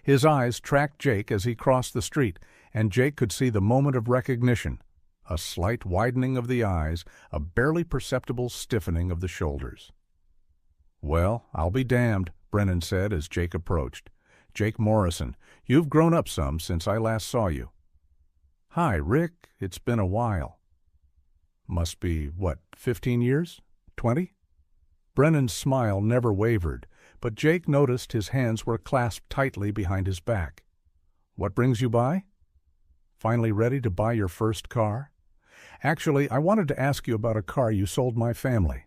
His eyes tracked Jake as he crossed the street, and Jake could see the moment of recognition, a slight widening of the eyes, a barely perceptible stiffening of the shoulders. "Well, I'll be damned," Brennan said as Jake approached. "Jake Morrison, you've grown up some since I last saw you." "Hi, Rick. It's been a while." "Must be, 15 years? 20? Brennan's smile never wavered, but Jake noticed his hands were clasped tightly behind his back. "What brings you by?" "Finally ready to buy your first car?" "Actually, I wanted to ask you about a car you sold my family,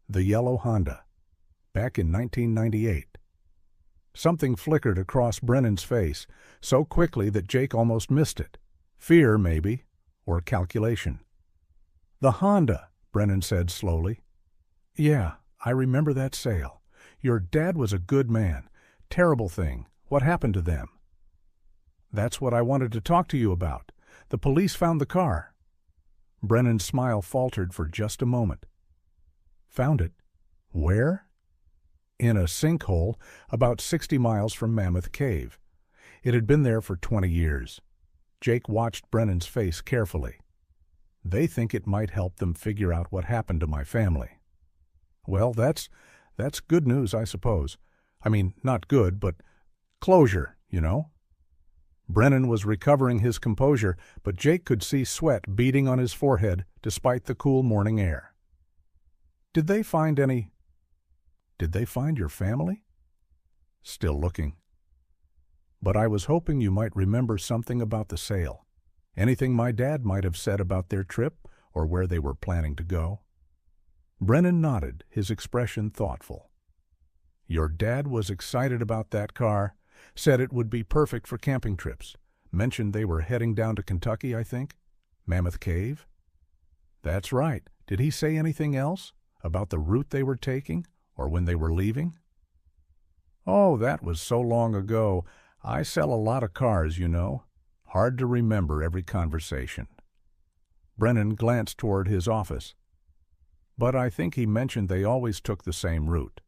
the yellow Honda, back in 1998. Something flickered across Brennan's face, so quickly that Jake almost missed it. Fear, maybe, or calculation. "The Honda," Brennan said slowly. "Yeah, I remember that sale. Your dad was a good man. Terrible thing. What happened to them?" "That's what I wanted to talk to you about. The police found the car." Brennan's smile faltered for just a moment. "Found it? Where?" "In a sinkhole about 60 miles from Mammoth Cave. It had been there for 20 years. Jake watched Brennan's face carefully. "They think it might help them figure out what happened to my family." "Well, that's good news, I suppose. I mean, not good, but closure, you know." Brennan was recovering his composure, but Jake could see sweat beading on his forehead despite the cool morning air. Did they find your family?" "Still looking." "But I was hoping you might remember something about the sale. Anything my dad might have said about their trip or where they were planning to go." Brennan nodded, his expression thoughtful. "Your dad was excited about that car, said it would be perfect for camping trips, mentioned they were heading down to Kentucky, I think? Mammoth Cave?" "That's right. Did he say anything else? About the route they were taking, or when they were leaving?" "Oh, that was so long ago. I sell a lot of cars, you know. Hard to remember every conversation." Brennan glanced toward his office. "But I think he mentioned they always took the same route.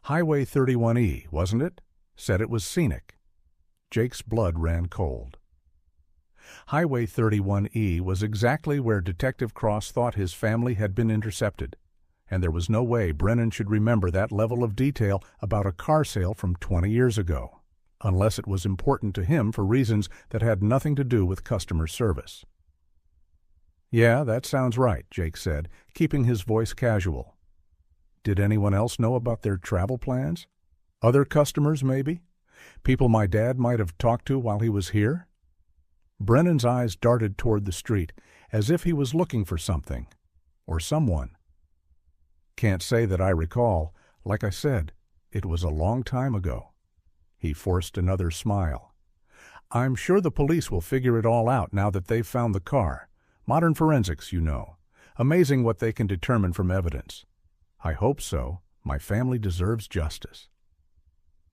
Highway 31E, wasn't it? Said it was scenic." Jake's blood ran cold. Highway 31E was exactly where Detective Cross thought his family had been intercepted. and there was no way Brennan should remember that level of detail about a car sale from 20 years ago, unless it was important to him for reasons that had nothing to do with customer service. "Yeah, that sounds right," Jake said, keeping his voice casual. "Did anyone else know about their travel plans? Other customers, maybe? People my dad might have talked to while he was here?" Brennan's eyes darted toward the street, as if he was looking for something, or someone. "Can't say that I recall. Like I said, it was a long time ago." He forced another smile. "I'm sure the police will figure it all out now that they've found the car. Modern forensics, you know. Amazing what they can determine from evidence. I hope so. My family deserves justice."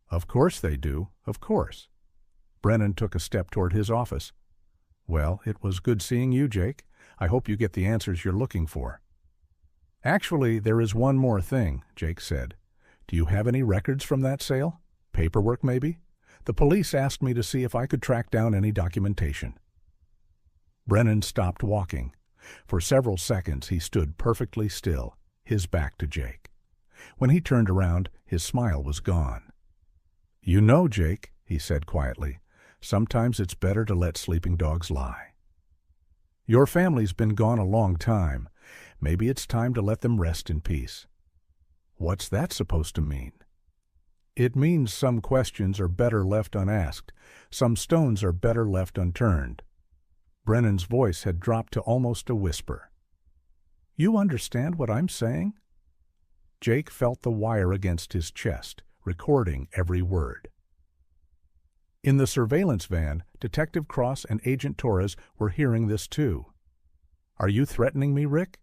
"Of course they do, of course." Brennan took a step toward his office. "Well, it was good seeing you, Jake. I hope you get the answers you're looking for." "Actually, there is one more thing," Jake said. "Do you have any records from that sale? Paperwork, maybe? The police asked me to see if I could track down any documentation." Brennan stopped walking. For several seconds he stood perfectly still, his back to Jake. When he turned around, his smile was gone. "You know, Jake," he said quietly, "sometimes it's better to let sleeping dogs lie. Your family's been gone a long time. Maybe it's time to let them rest in peace." "What's that supposed to mean?" "It means some questions are better left unasked. Some stones are better left unturned." Brennan's voice had dropped to almost a whisper. "You understand what I'm saying?" Jake felt the wire against his chest, recording every word. In the surveillance van, Detective Cross and Agent Torres were hearing this too. "Are you threatening me, Rick?"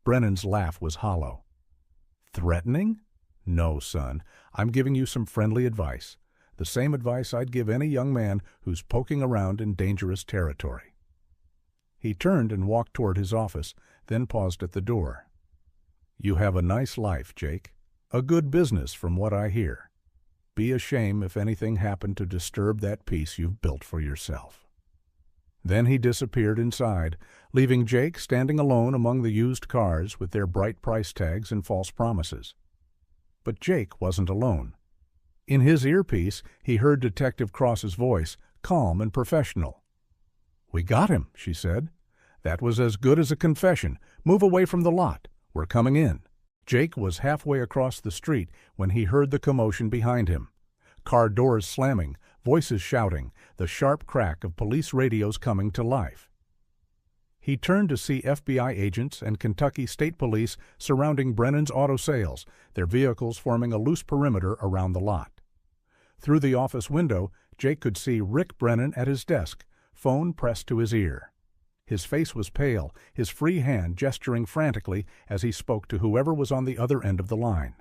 Brennan's laugh was hollow. "Threatening? No, son. I'm giving you some friendly advice. The same advice I'd give any young man who's poking around in dangerous territory." He turned and walked toward his office, then paused at the door. "You have a nice life, Jake. A good business from what I hear. Be a shame if anything happened to disturb that peace you've built for yourself." Then he disappeared inside, leaving Jake standing alone among the used cars with their bright price tags and false promises. But Jake wasn't alone. In his earpiece, he heard Detective Cross's voice, calm and professional. "We got him," she said. "That was as good as a confession. Move away from the lot. We're coming in." Jake was halfway across the street when he heard the commotion behind him. Car doors slamming, voices shouting, the sharp crack of police radios coming to life. He turned to see FBI agents and Kentucky State Police surrounding Brennan's auto sales, their vehicles forming a loose perimeter around the lot. Through the office window, Jake could see Rick Brennan at his desk, phone pressed to his ear. His face was pale, his free hand gesturing frantically as he spoke to whoever was on the other end of the line.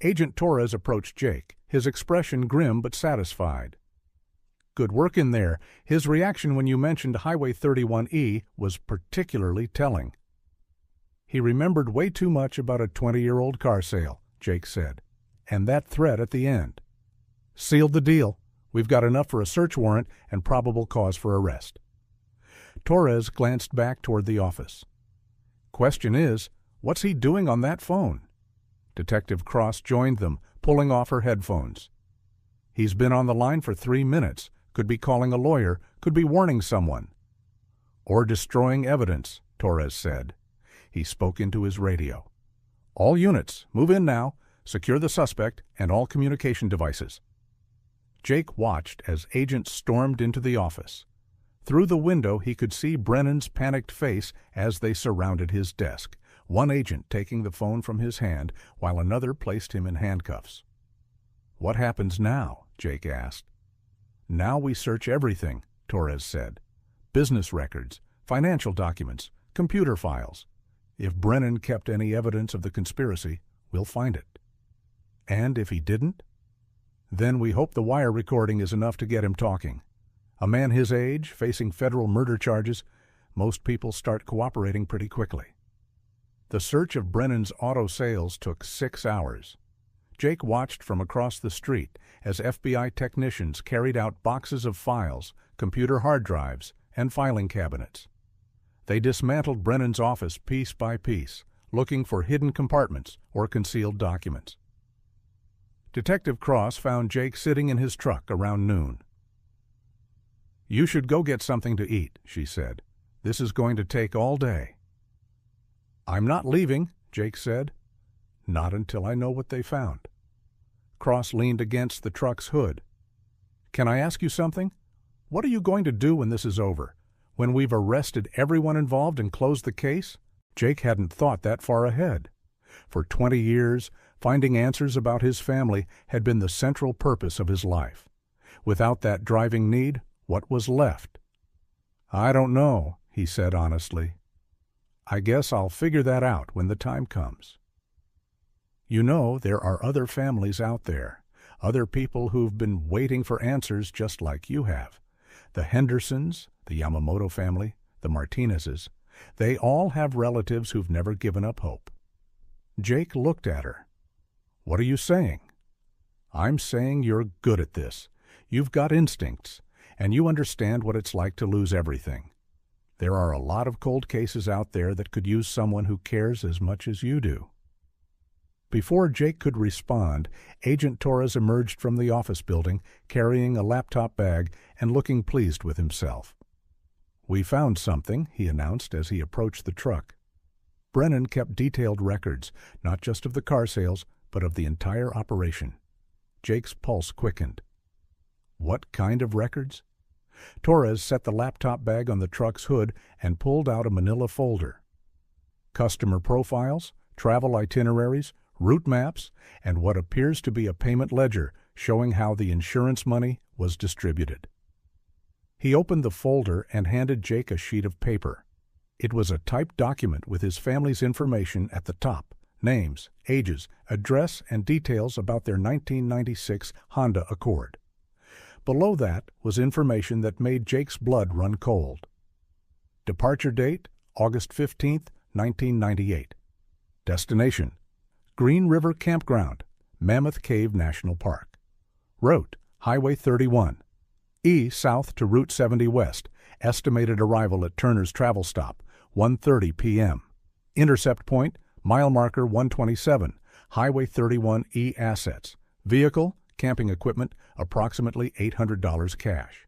Agent Torres approached Jake, his expression grim but satisfied. "Good work in there. His reaction when you mentioned Highway 31E was particularly telling." "He remembered way too much about a 20-year-old car sale," Jake said, "and that threat at the end. Sealed the deal. We've got enough for a search warrant and probable cause for arrest." Torres glanced back toward the office. "Question is, what's he doing on that phone?" Detective Cross joined them, pulling off her headphones. "He's been on the line for 3 minutes. Could be calling a lawyer, could be warning someone." "Or destroying evidence," Torres said. He spoke into his radio. "All units, move in now. Secure the suspect and all communication devices." Jake watched as agents stormed into the office. Through the window he could see Brennan's panicked face as they surrounded his desk, one agent taking the phone from his hand while another placed him in handcuffs. "What happens now?" Jake asked. "Now we search everything," Torres said. "Business records, financial documents, computer files. If Brennan kept any evidence of the conspiracy, we'll find it. And if he didn't? Then we hope the wire recording is enough to get him talking. A man his age, facing federal murder charges, most people start cooperating pretty quickly." The search of Brennan's auto sales took 6 hours. Jake watched from across the street as FBI technicians carried out boxes of files, computer hard drives, and filing cabinets. They dismantled Brennan's office piece by piece, looking for hidden compartments or concealed documents. Detective Cross found Jake sitting in his truck around noon. "You should go get something to eat," she said. "This is going to take all day." "I'm not leaving," Jake said. "Not until I know what they found." Cross leaned against the truck's hood. "Can I ask you something? What are you going to do when this is over? When we've arrested everyone involved and closed the case?" Jake hadn't thought that far ahead. For 20 years, finding answers about his family had been the central purpose of his life. Without that driving need, what was left? "I don't know," he said honestly. "I guess I'll figure that out when the time comes." You know, there are other families out there, other people who've been waiting for answers just like you have. The Hendersons, the Yamamoto family, the Martinezes, they all have relatives who've never given up hope. Jake looked at her. "What are you saying?" "I'm saying you're good at this. You've got instincts, and you understand what it's like to lose everything. There are a lot of cold cases out there that could use someone who cares as much as you do." Before Jake could respond, Agent Torres emerged from the office building, carrying a laptop bag and looking pleased with himself. "We found something," he announced as he approached the truck. Brennan kept detailed records, not just of the car sales, but of the entire operation. Jake's pulse quickened. What kind of records? Torres set the laptop bag on the truck's hood and pulled out a manila folder. Customer profiles, travel itineraries, route maps, and what appears to be a payment ledger showing how the insurance money was distributed. He opened the folder and handed Jake a sheet of paper. It was a typed document with his family's information at the top: names, ages, address, and details about their 1996 Honda Accord. Below that was information that made Jake's blood run cold. Departure date, August 15, 1998. Destination, Green River Campground, Mammoth Cave National Park. Route, Highway 31. E south to Route 70 west. Estimated arrival at Turner's Travel Stop, 1:30 p.m. Intercept point, mile marker 127. Highway 31 E assets. Vehicle, camping equipment, approximately $800 cash.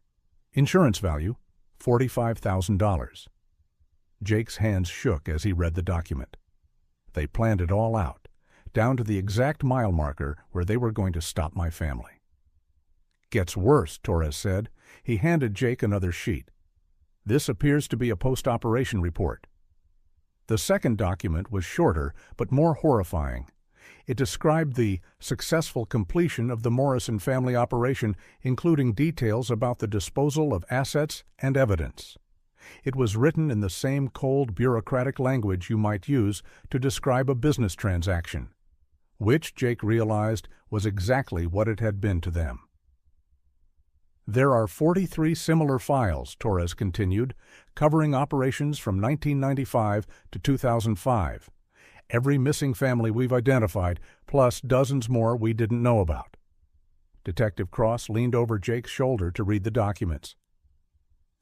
Insurance value, $45,000. Jake's hands shook as he read the document. They planned it all out, down to the exact mile marker where they were going to stop my family. "Gets worse," Torres said. He handed Jake another sheet. "This appears to be a post-operation report." The second document was shorter but more horrifying. It described the successful completion of the Morrison family operation, including details about the disposal of assets and evidence. It was written in the same cold, bureaucratic language you might use to describe a business transaction, which Jake realized was exactly what it had been to them. "There are 43 similar files," Torres continued, "covering operations from 1995 to 2005. Every missing family we've identified, plus dozens more we didn't know about." Detective Cross leaned over Jake's shoulder to read the documents.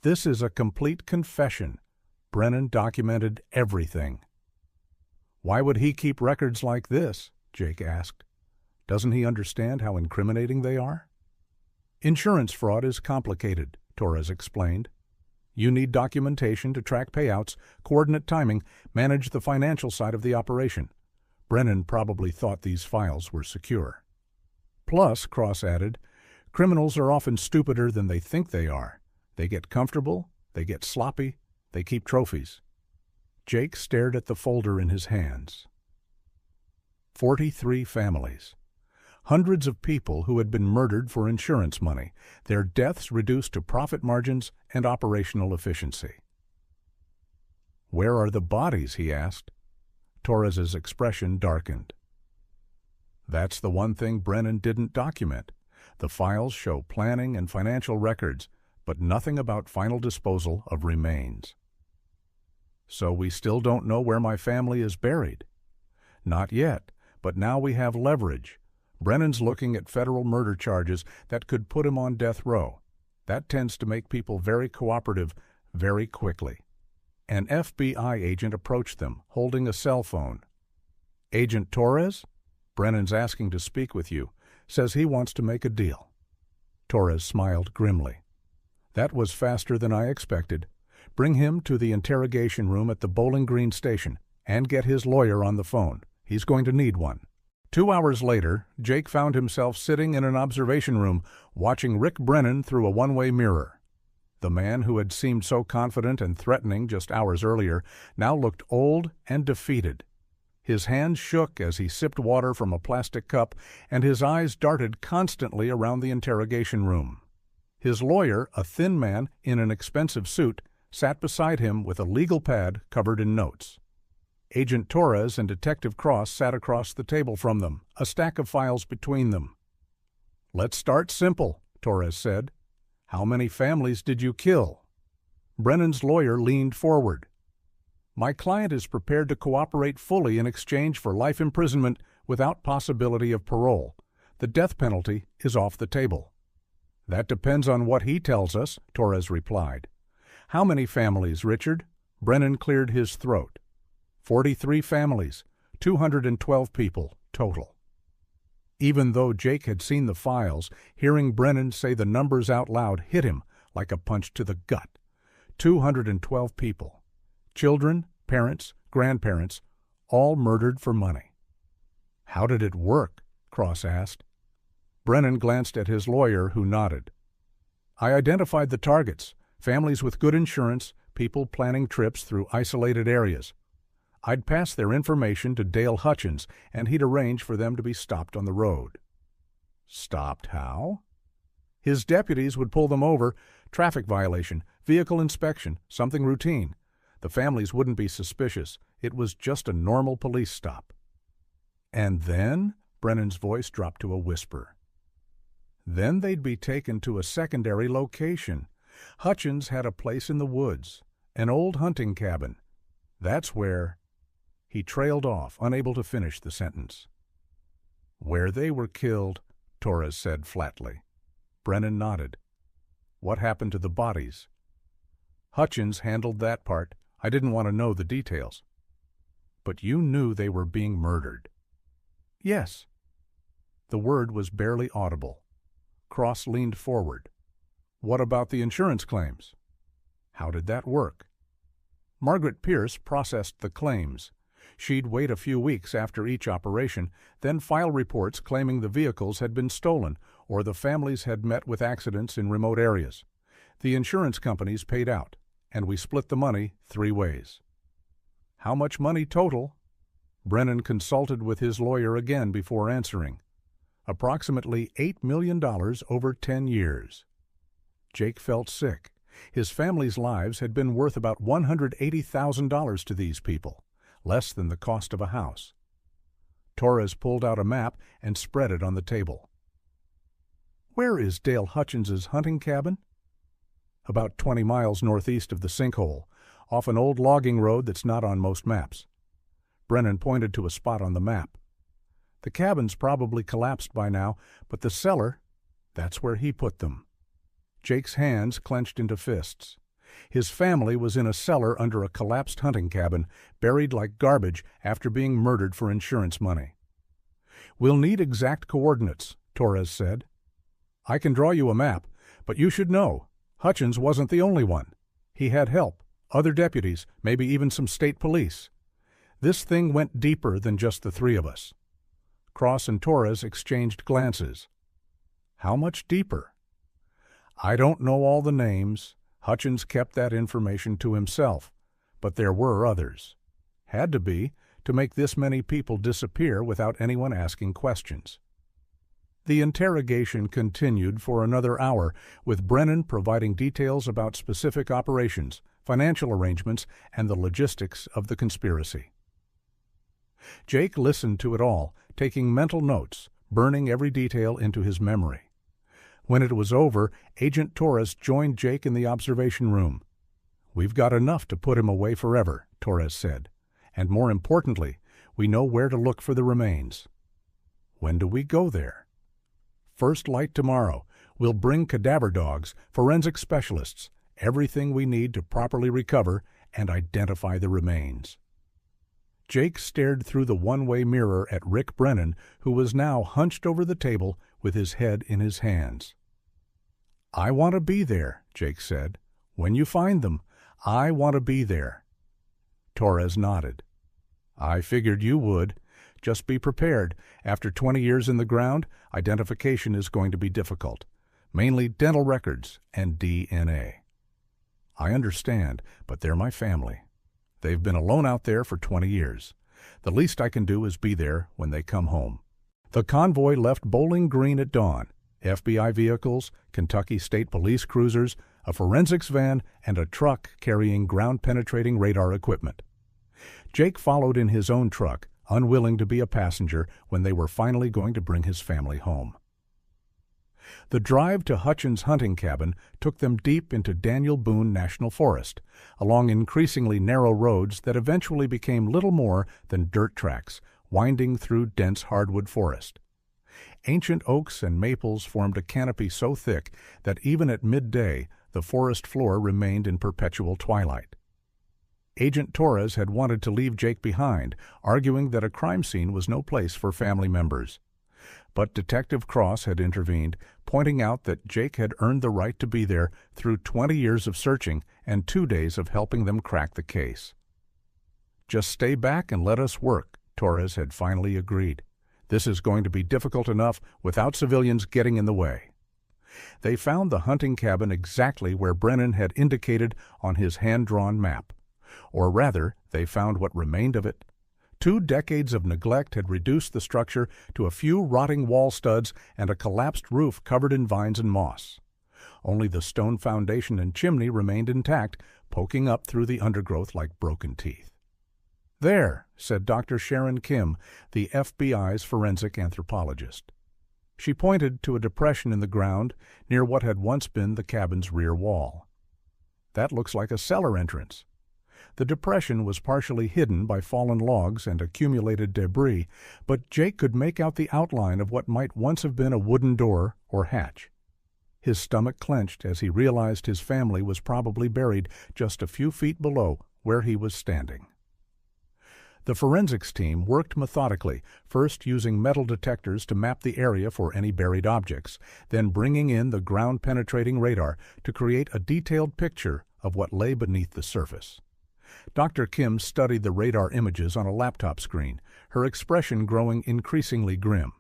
"This is a complete confession. Brennan documented everything." "Why would he keep records like this?" Jake asked. "Doesn't he understand how incriminating they are?" "Insurance fraud is complicated," Torres explained. "You need documentation to track payouts, coordinate timing, manage the financial side of the operation. Brennan probably thought these files were secure." "Plus," Cross added, "criminals are often stupider than they think they are. They get comfortable, they get sloppy, they keep trophies." Jake stared at the folder in his hands. 43 families. Hundreds of people who had been murdered for insurance money, their deaths reduced to profit margins and operational efficiency. "Where are the bodies?" he asked. Torres's expression darkened. "That's the one thing Brennan didn't document. The files show planning and financial records, but nothing about final disposal of remains." "So we still don't know where my family is buried?" "Not yet, but now we have leverage. Brennan's looking at federal murder charges that could put him on death row. That tends to make people very cooperative very quickly." An FBI agent approached them, holding a cell phone. "Agent Torres? Brennan's asking to speak with you. Says he wants to make a deal." Torres smiled grimly. "That was faster than I expected. Bring him to the interrogation room at the Bowling Green station and get his lawyer on the phone. He's going to need one." 2 hours later, Jake found himself sitting in an observation room watching Rick Brennan through a one-way mirror. The man who had seemed so confident and threatening just hours earlier now looked old and defeated. His hands shook as he sipped water from a plastic cup, and his eyes darted constantly around the interrogation room. His lawyer, a thin man in an expensive suit, sat beside him with a legal pad covered in notes. Agent Torres and Detective Cross sat across the table from them, a stack of files between them. "Let's start simple," Torres said. "How many families did you kill?" Brennan's lawyer leaned forward. "My client is prepared to cooperate fully in exchange for life imprisonment without possibility of parole. The death penalty is off the table." "That depends on what he tells us," Torres replied. "How many families, Richard?" Brennan cleared his throat. 43 families, 212 people total." Even though Jake had seen the files, hearing Brennan say the numbers out loud hit him like a punch to the gut. 212 people. Children, parents, grandparents, all murdered for money. "How did it work?" Cross asked. Brennan glanced at his lawyer, who nodded. "I identified the targets, families with good insurance, people planning trips through isolated areas. I'd pass their information to Dale Hutchins, and he'd arrange for them to be stopped on the road." "Stopped how?" "His deputies would pull them over, traffic violation, vehicle inspection, something routine. The families wouldn't be suspicious. It was just a normal police stop." "And then?" Brennan's voice dropped to a whisper. "Then they'd be taken to a secondary location. Hutchins had a place in the woods, an old hunting cabin. That's where—" He trailed off, unable to finish the sentence. "Where they were killed," Torres said flatly. Brennan nodded. "What happened to the bodies?" "Hutchins handled that part. I didn't want to know the details." "But you knew they were being murdered." "Yes." The word was barely audible. Cross leaned forward. "What about the insurance claims?" "How did that work?" "Margaret Pierce processed the claims. She'd wait a few weeks after each operation, then file reports claiming the vehicles had been stolen or the families had met with accidents in remote areas. The insurance companies paid out, and we split the money 3 ways." "How much money total?" Brennan consulted with his lawyer again before answering. "Approximately $8 million over 10 years. Jake felt sick. His family's lives had been worth about $180,000 to these people, less than the cost of a house. Torres pulled out a map and spread it on the table. "Where is Dale Hutchins's hunting cabin?" "About 20 miles northeast of the sinkhole, off an old logging road that's not on most maps." Brennan pointed to a spot on the map. "The cabin's probably collapsed by now, but the cellar, that's where he put them." Jake's hands clenched into fists. His family was in a cellar under a collapsed hunting cabin, buried like garbage after being murdered for insurance money. "We'll need exact coordinates," Torres said. "I can draw you a map, but you should know, Hutchins wasn't the only one. He had help, other deputies, maybe even some state police. This thing went deeper than just the 3 of us." Cross and Torres exchanged glances. "How much deeper?" "I don't know all the names. Hutchins kept that information to himself, but there were others. Had to be, to make this many people disappear without anyone asking questions." The interrogation continued for another hour, with Brennan providing details about specific operations, financial arrangements, and the logistics of the conspiracy. Jake listened to it all, taking mental notes, burning every detail into his memory. When it was over, Agent Torres joined Jake in the observation room. "We've got enough to put him away forever," Torres said. "And more importantly, we know where to look for the remains." "When do we go there?" "First light tomorrow. We'll bring cadaver dogs, forensic specialists, everything we need to properly recover, and identify the remains. Jake stared through the one-way mirror at Rick Brennan, who was now hunched over the table with his head in his hands. "I want to be there," Jake said. "When you find them, I want to be there." Torres nodded. "I figured you would. Just be prepared. After 20 years in the ground, identification is going to be difficult. Mainly dental records and DNA. I understand, but they're my family. They've been alone out there for 20 years. The least I can do is be there when they come home." The convoy left Bowling Green at dawn. FBI vehicles, Kentucky State Police cruisers, a forensics van, and a truck carrying ground-penetrating radar equipment. Jake followed in his own truck, unwilling to be a passenger when they were finally going to bring his family home. The drive to Hutchins' hunting cabin took them deep into Daniel Boone National Forest, along increasingly narrow roads that eventually became little more than dirt tracks, winding through dense hardwood forest. Ancient oaks and maples formed a canopy so thick that even at midday the forest floor remained in perpetual twilight. Agent Torres had wanted to leave Jake behind, arguing that a crime scene was no place for family members. But Detective Cross had intervened, pointing out that Jake had earned the right to be there through 20 years of searching and 2 days of helping them crack the case. "Just stay back and let us work," Torres had finally agreed. "This is going to be difficult enough without civilians getting in the way." They found the hunting cabin exactly where Brennan had indicated on his hand-drawn map. Or rather, they found what remained of it. 2 decades of neglect had reduced the structure to a few rotting wall studs and a collapsed roof covered in vines and moss. Only the stone foundation and chimney remained intact, poking up through the undergrowth like broken teeth. "There," said Dr. Sharon Kim, the FBI's forensic anthropologist. She pointed to a depression in the ground near what had once been the cabin's rear wall. "That looks like a cellar entrance." The depression was partially hidden by fallen logs and accumulated debris, but Jake could make out the outline of what might once have been a wooden door or hatch. His stomach clenched as he realized his family was probably buried just a few feet below where he was standing. The forensics team worked methodically, first using metal detectors to map the area for any buried objects, then bringing in the ground-penetrating radar to create a detailed picture of what lay beneath the surface. Dr. Kim studied the radar images on a laptop screen, her expression growing increasingly grim.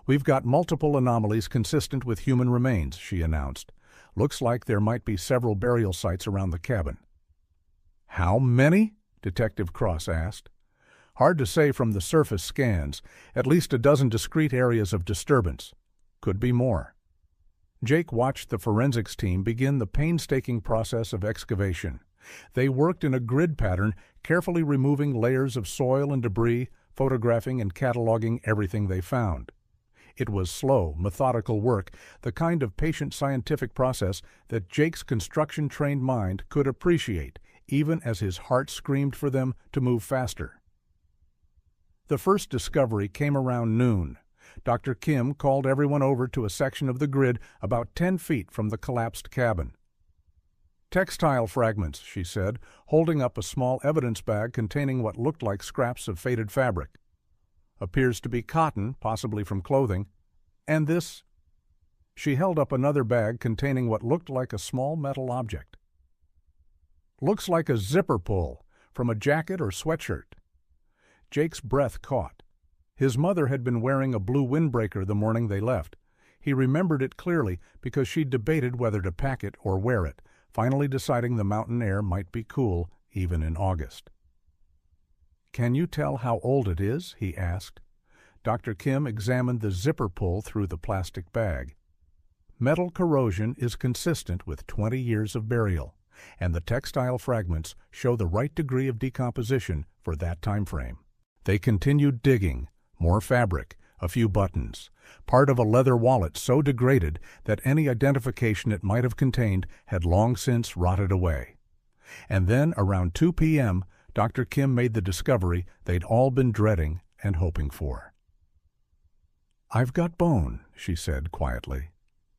"We've got multiple anomalies consistent with human remains," she announced. "Looks like there might be several burial sites around the cabin." "How many?" Detective Cross asked. "Hard to say from the surface scans. At least a dozen discrete areas of disturbance. Could be more." Jake watched the forensics team begin the painstaking process of excavation. They worked in a grid pattern, carefully removing layers of soil and debris, photographing and cataloging everything they found. It was slow, methodical work, the kind of patient scientific process that Jake's construction-trained mind could appreciate, even as his heart screamed for them to move faster. The first discovery came around noon. Dr. Kim called everyone over to a section of the grid about 10 feet from the collapsed cabin. "Textile fragments," she said, holding up a small evidence bag containing what looked like scraps of faded fabric. "Appears to be cotton, possibly from clothing. And this—" She held up another bag containing what looked like a small metal object. "Looks like a zipper pull from a jacket or sweatshirt." Jake's breath caught. His mother had been wearing a blue windbreaker the morning they left. He remembered it clearly because she debated whether to pack it or wear it, finally deciding the mountain air might be cool even in August. "Can you tell how old it is?" he asked. Dr. Kim examined the zipper pull through the plastic bag. Metal corrosion is consistent with 20 years of burial, and the textile fragments show the right degree of decomposition for that time frame. They continued digging, more fabric, a few buttons, part of a leather wallet so degraded that any identification it might have contained had long since rotted away. And then, around 2 p.m., Dr. Kim made the discovery they'd all been dreading and hoping for. "I've got bone," she said quietly.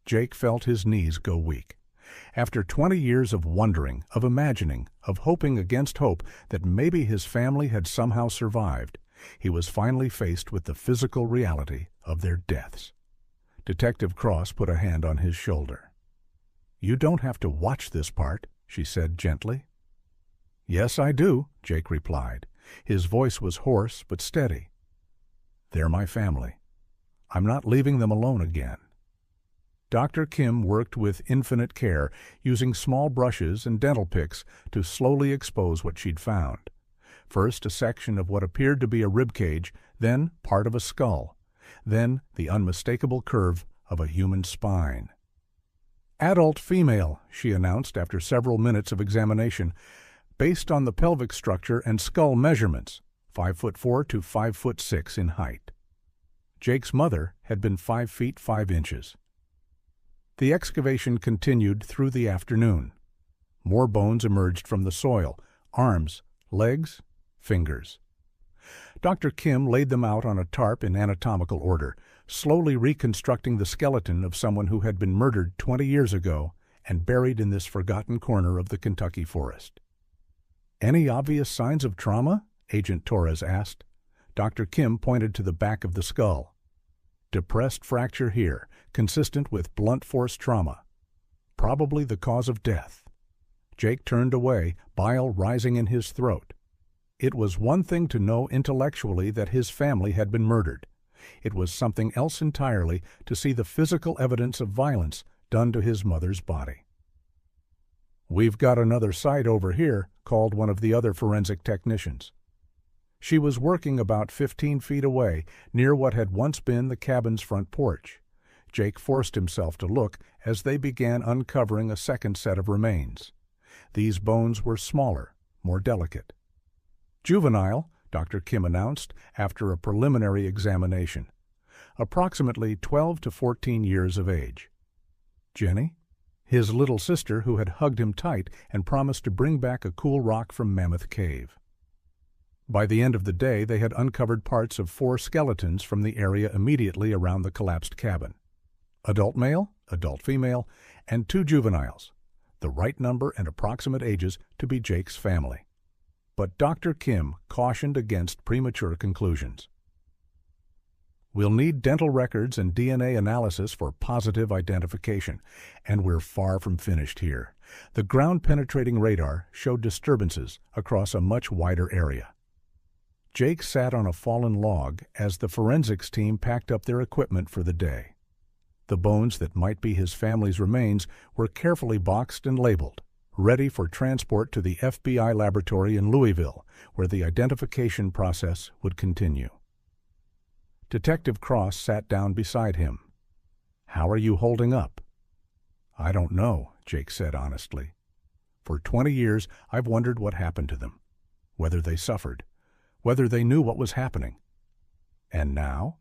Jake felt his knees go weak. After 20 years of wondering, of imagining, of hoping against hope that maybe his family had somehow survived, he was finally faced with the physical reality of their deaths. Detective Cross put a hand on his shoulder. "You don't have to watch this part," she said gently. "Yes, I do," Jake replied. His voice was hoarse but steady. "They're my family. I'm not leaving them alone again." Dr. Kim worked with infinite care, using small brushes and dental picks to slowly expose what she'd found. First a section of what appeared to be a rib cage, then part of a skull, then the unmistakable curve of a human spine. "Adult female," she announced after several minutes of examination, "based on the pelvic structure and skull measurements, 5'4" to 5'6" in height." Jake's mother had been 5 feet 5 inches. The excavation continued through the afternoon. More bones emerged from the soil, arms, legs, fingers. Dr. Kim laid them out on a tarp in anatomical order, slowly reconstructing the skeleton of someone who had been murdered 20 years ago and buried in this forgotten corner of the Kentucky forest. "Any obvious signs of trauma?" Agent Torres asked. Dr. Kim pointed to the back of the skull. "Depressed fracture here, consistent with blunt force trauma. Probably the cause of death." Jake turned away, bile rising in his throat. It was one thing to know intellectually that his family had been murdered. It was something else entirely to see the physical evidence of violence done to his mother's body. "We've got another site over here," called one of the other forensic technicians. She was working about 15 feet away, near what had once been the cabin's front porch. Jake forced himself to look as they began uncovering a second set of remains. These bones were smaller, more delicate. "Juvenile," Dr. Kim announced after a preliminary examination. "Approximately 12 to 14 years of age." Jenny? His little sister who had hugged him tight and promised to bring back a cool rock from Mammoth Cave. By the end of the day, they had uncovered parts of 4 skeletons from the area immediately around the collapsed cabin. Adult male, adult female, and 2 juveniles, the right number and approximate ages to be Jake's family. But Dr. Kim cautioned against premature conclusions. "We'll need dental records and DNA analysis for positive identification, and we're far from finished here." The ground-penetrating radar showed disturbances across a much wider area. Jake sat on a fallen log as the forensics team packed up their equipment for the day. The bones that might be his family's remains were carefully boxed and labeled, ready for transport to the FBI laboratory in Louisville, where the identification process would continue. Detective Cross sat down beside him. "How are you holding up?" "I don't know," Jake said honestly. "For 20 years I've wondered what happened to them, whether they suffered, whether they knew what was happening. And now?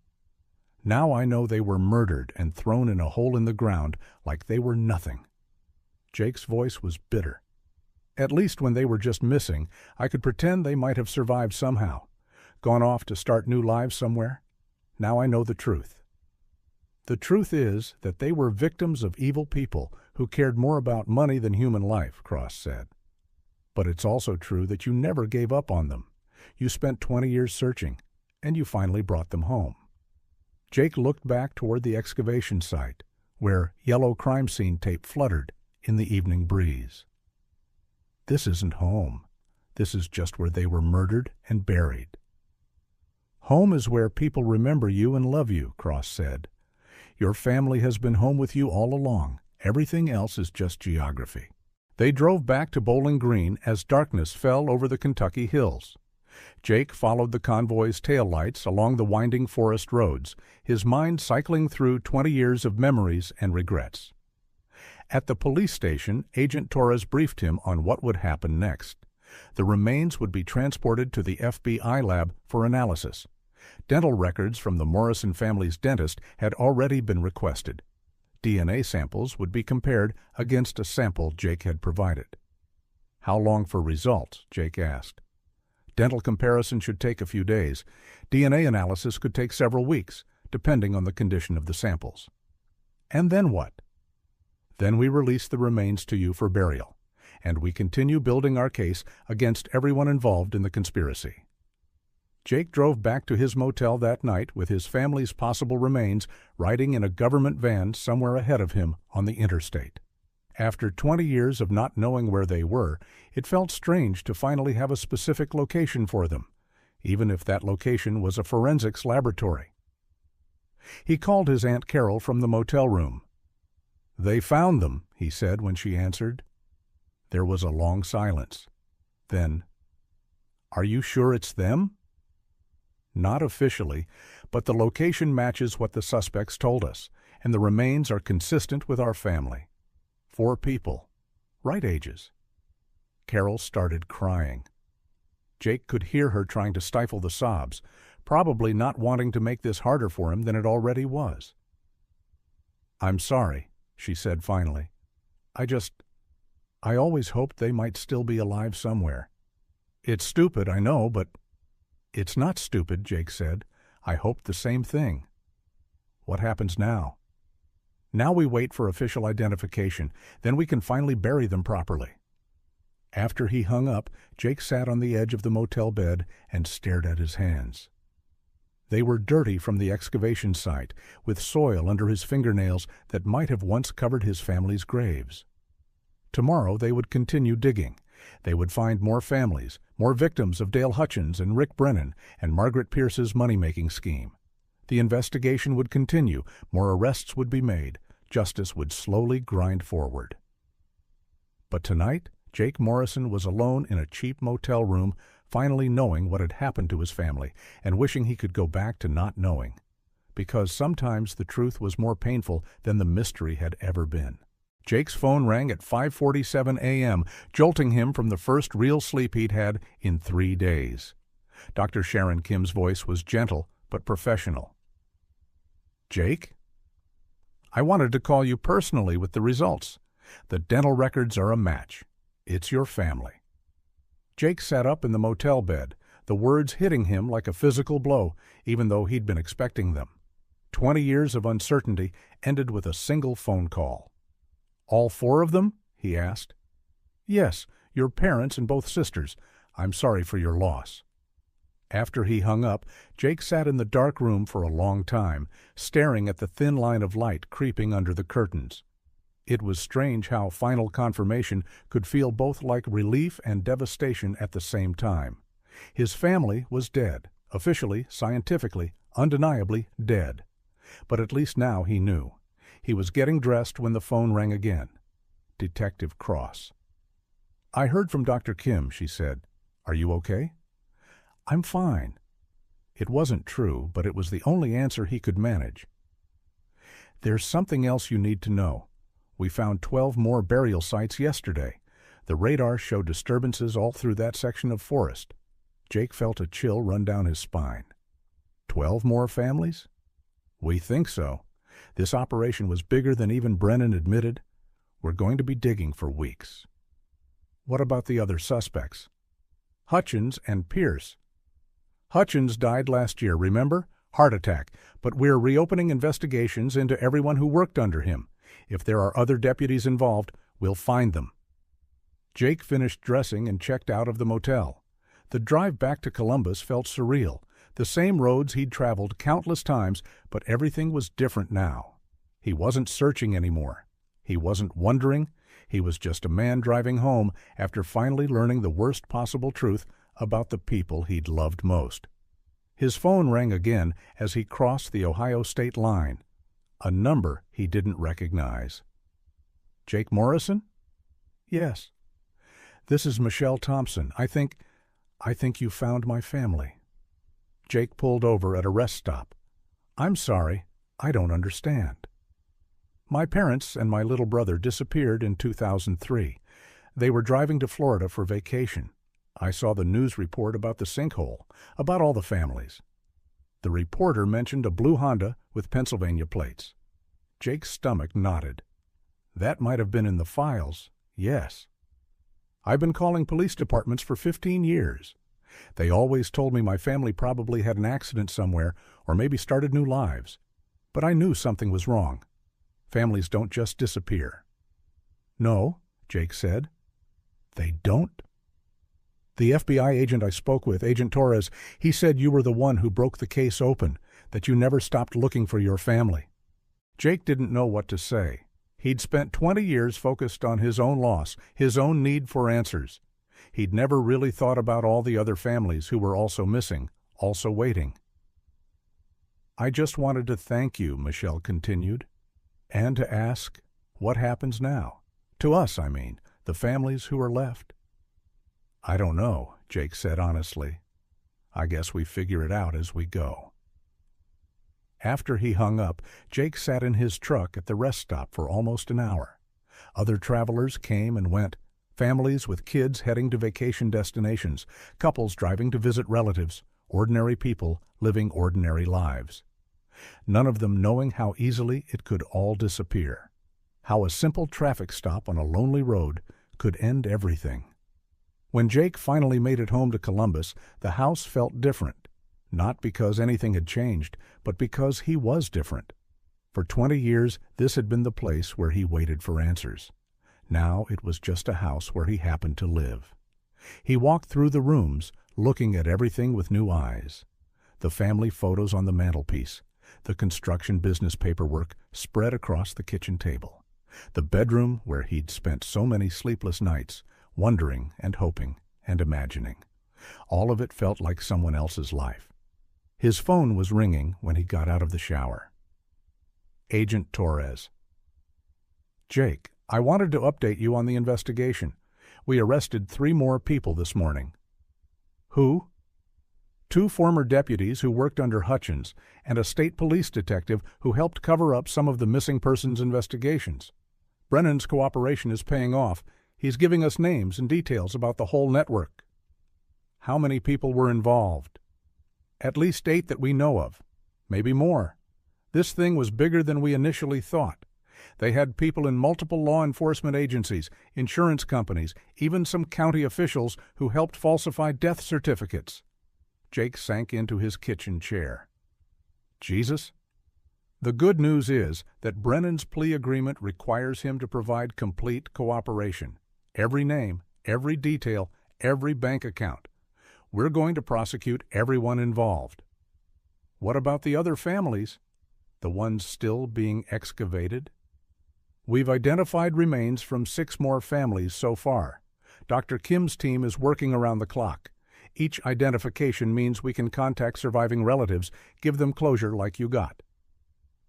Now I know they were murdered and thrown in a hole in the ground like they were nothing." Jake's voice was bitter. "At least when they were just missing, I could pretend they might have survived somehow, gone off to start new lives somewhere. Now I know the truth. The truth is that they were victims of evil people who cared more about money than human life," Cross said. "But it's also true that you never gave up on them. You spent 20 years searching, and you finally brought them home." Jake looked back toward the excavation site, where yellow crime scene tape fluttered in the evening breeze. "This isn't home. This is just where they were murdered and buried." "Home is where people remember you and love you," Cross said. "Your family has been home with you all along. Everything else is just geography." They drove back to Bowling Green as darkness fell over the Kentucky hills. Jake followed the convoy's taillights along the winding forest roads, his mind cycling through 20 years of memories and regrets. At the police station, Agent Torres briefed him on what would happen next. The remains would be transported to the FBI lab for analysis. Dental records from the Morrison family's dentist had already been requested. DNA samples would be compared against a sample Jake had provided. "How long for results?" Jake asked. "Dental comparison should take a few days. DNA analysis could take several weeks, depending on the condition of the samples." "And then what?" Then we release the remains to you for burial, and we continue building our case against everyone involved in the conspiracy." Jake drove back to his motel that night with his family's possible remains riding in a government van somewhere ahead of him on the interstate. After 20 years of not knowing where they were, it felt strange to finally have a specific location for them, even if that location was a forensics laboratory. He called his Aunt Carol from the motel room. "They found them," he said when she answered. There was a long silence. Then, "Are you sure it's them?" "Not officially, but the location matches what the suspects told us, and the remains are consistent with our family. 4 people, right ages." Carol started crying. Jake could hear her trying to stifle the sobs, probably not wanting to make this harder for him than it already was. "I'm sorry," she said finally. I always hoped they might still be alive somewhere. It's stupid, I know, but—" "It's not stupid," Jake said. "I hoped the same thing." "What happens now?" "Now we wait for official identification. Then we can finally bury them properly." After he hung up, Jake sat on the edge of the motel bed and stared at his hands. They were dirty from the excavation site, with soil under his fingernails that might have once covered his family's graves. Tomorrow they would continue digging. They would find more families, more victims of Dale Hutchins and Rick Brennan and Margaret Pierce's money-making scheme. The investigation would continue, more arrests would be made, justice would slowly grind forward. But tonight, Jake Morrison was alone in a cheap motel room, finally knowing what had happened to his family and wishing he could go back to not knowing. Because sometimes the truth was more painful than the mystery had ever been. Jake's phone rang at 5:47 a.m., jolting him from the first real sleep he'd had in 3 days. Dr. Sharon Kim's voice was gentle but professional. "Jake? I wanted to call you personally with the results. The dental records are a match. It's your family." Jake sat up in the motel bed, the words hitting him like a physical blow, even though he'd been expecting them. 20 years of uncertainty ended with a single phone call. "All 4 of them?" he asked. "Yes, your parents and both sisters. I'm sorry for your loss." After he hung up, Jake sat in the dark room for a long time, staring at the thin line of light creeping under the curtains. It was strange how final confirmation could feel both like relief and devastation at the same time. His family was dead, officially, scientifically, undeniably dead. But at least now he knew. He was getting dressed when the phone rang again. Detective Cross. "I heard from Dr. Kim," she said. "Are you okay?" "I'm fine." It wasn't true, but it was the only answer he could manage. "There's something else you need to know. We found 12 more burial sites yesterday. The radar showed disturbances all through that section of forest." Jake felt a chill run down his spine. 12 more families? "We think so. This operation was bigger than even Brennan admitted. We're going to be digging for weeks." "What about the other suspects?" "Hutchins and Pierce." "Hutchins died last year, remember? Heart attack. But we're reopening investigations into everyone who worked under him. If there are other deputies involved, we'll find them." Jake finished dressing and checked out of the motel. The drive back to Columbus felt surreal. The same roads he'd traveled countless times, but everything was different now. He wasn't searching anymore. He wasn't wondering. He was just a man driving home after finally learning the worst possible truth about the people he'd loved most. His phone rang again as he crossed the Ohio state line. A number he didn't recognize. "Jake Morrison?" "Yes." "This is Michelle Thompson. I think you found my family." Jake pulled over at a rest stop. "I'm sorry. I don't understand." "My parents and my little brother disappeared in 2003. They were driving to Florida for vacation. I saw the news report about the sinkhole, about all the families. The reporter mentioned a blue Honda with Pennsylvania plates." Jake's stomach knotted. "That might have been in the files, yes. I've been calling police departments for 15 years. They always told me my family probably had an accident somewhere or maybe started new lives. But I knew something was wrong. Families don't just disappear. "No," Jake said. "They don't?" "The FBI agent I spoke with, Agent Torres, he said you were the one who broke the case open, that you never stopped looking for your family." Jake didn't know what to say. He'd spent 20 years focused on his own loss, his own need for answers. He'd never really thought about all the other families who were also missing, also waiting. "I just wanted to thank you," Michelle continued, "and to ask, what happens now? To us, I mean, the families who are left." "I don't know," Jake said honestly. "I guess we figure it out as we go." After he hung up, Jake sat in his truck at the rest stop for almost an hour. Other travelers came and went, families with kids heading to vacation destinations, couples driving to visit relatives, ordinary people living ordinary lives. None of them knowing how easily it could all disappear, how a simple traffic stop on a lonely road could end everything. When Jake finally made it home to Columbus, the house felt different. Not because anything had changed, but because he was different. For 20 years, this had been the place where he waited for answers. Now it was just a house where he happened to live. He walked through the rooms, looking at everything with new eyes. The family photos on the mantelpiece, the construction business paperwork spread across the kitchen table, the bedroom where he'd spent so many sleepless nights, wondering and hoping and imagining. All of it felt like someone else's life. His phone was ringing when he got out of the shower. Agent Torres. "Jake, I wanted to update you on the investigation. We arrested 3 more people this morning." "Who?" "2 former deputies who worked under Hutchins and a state police detective who helped cover up some of the missing persons investigations. Brennan's cooperation is paying off. He's giving us names and details about the whole network." "How many people were involved?" "At least 8 that we know of. Maybe more. This thing was bigger than we initially thought. They had people in multiple law enforcement agencies, insurance companies, even some county officials who helped falsify death certificates." Jake sank into his kitchen chair. "Jesus?" "The good news is that Brennan's plea agreement requires him to provide complete cooperation. Every name, every detail, every bank account. We're going to prosecute everyone involved." "What about the other families? The ones still being excavated?" "We've identified remains from 6 more families so far. Dr. Kim's team is working around the clock. Each identification means we can contact surviving relatives, give them closure like you got."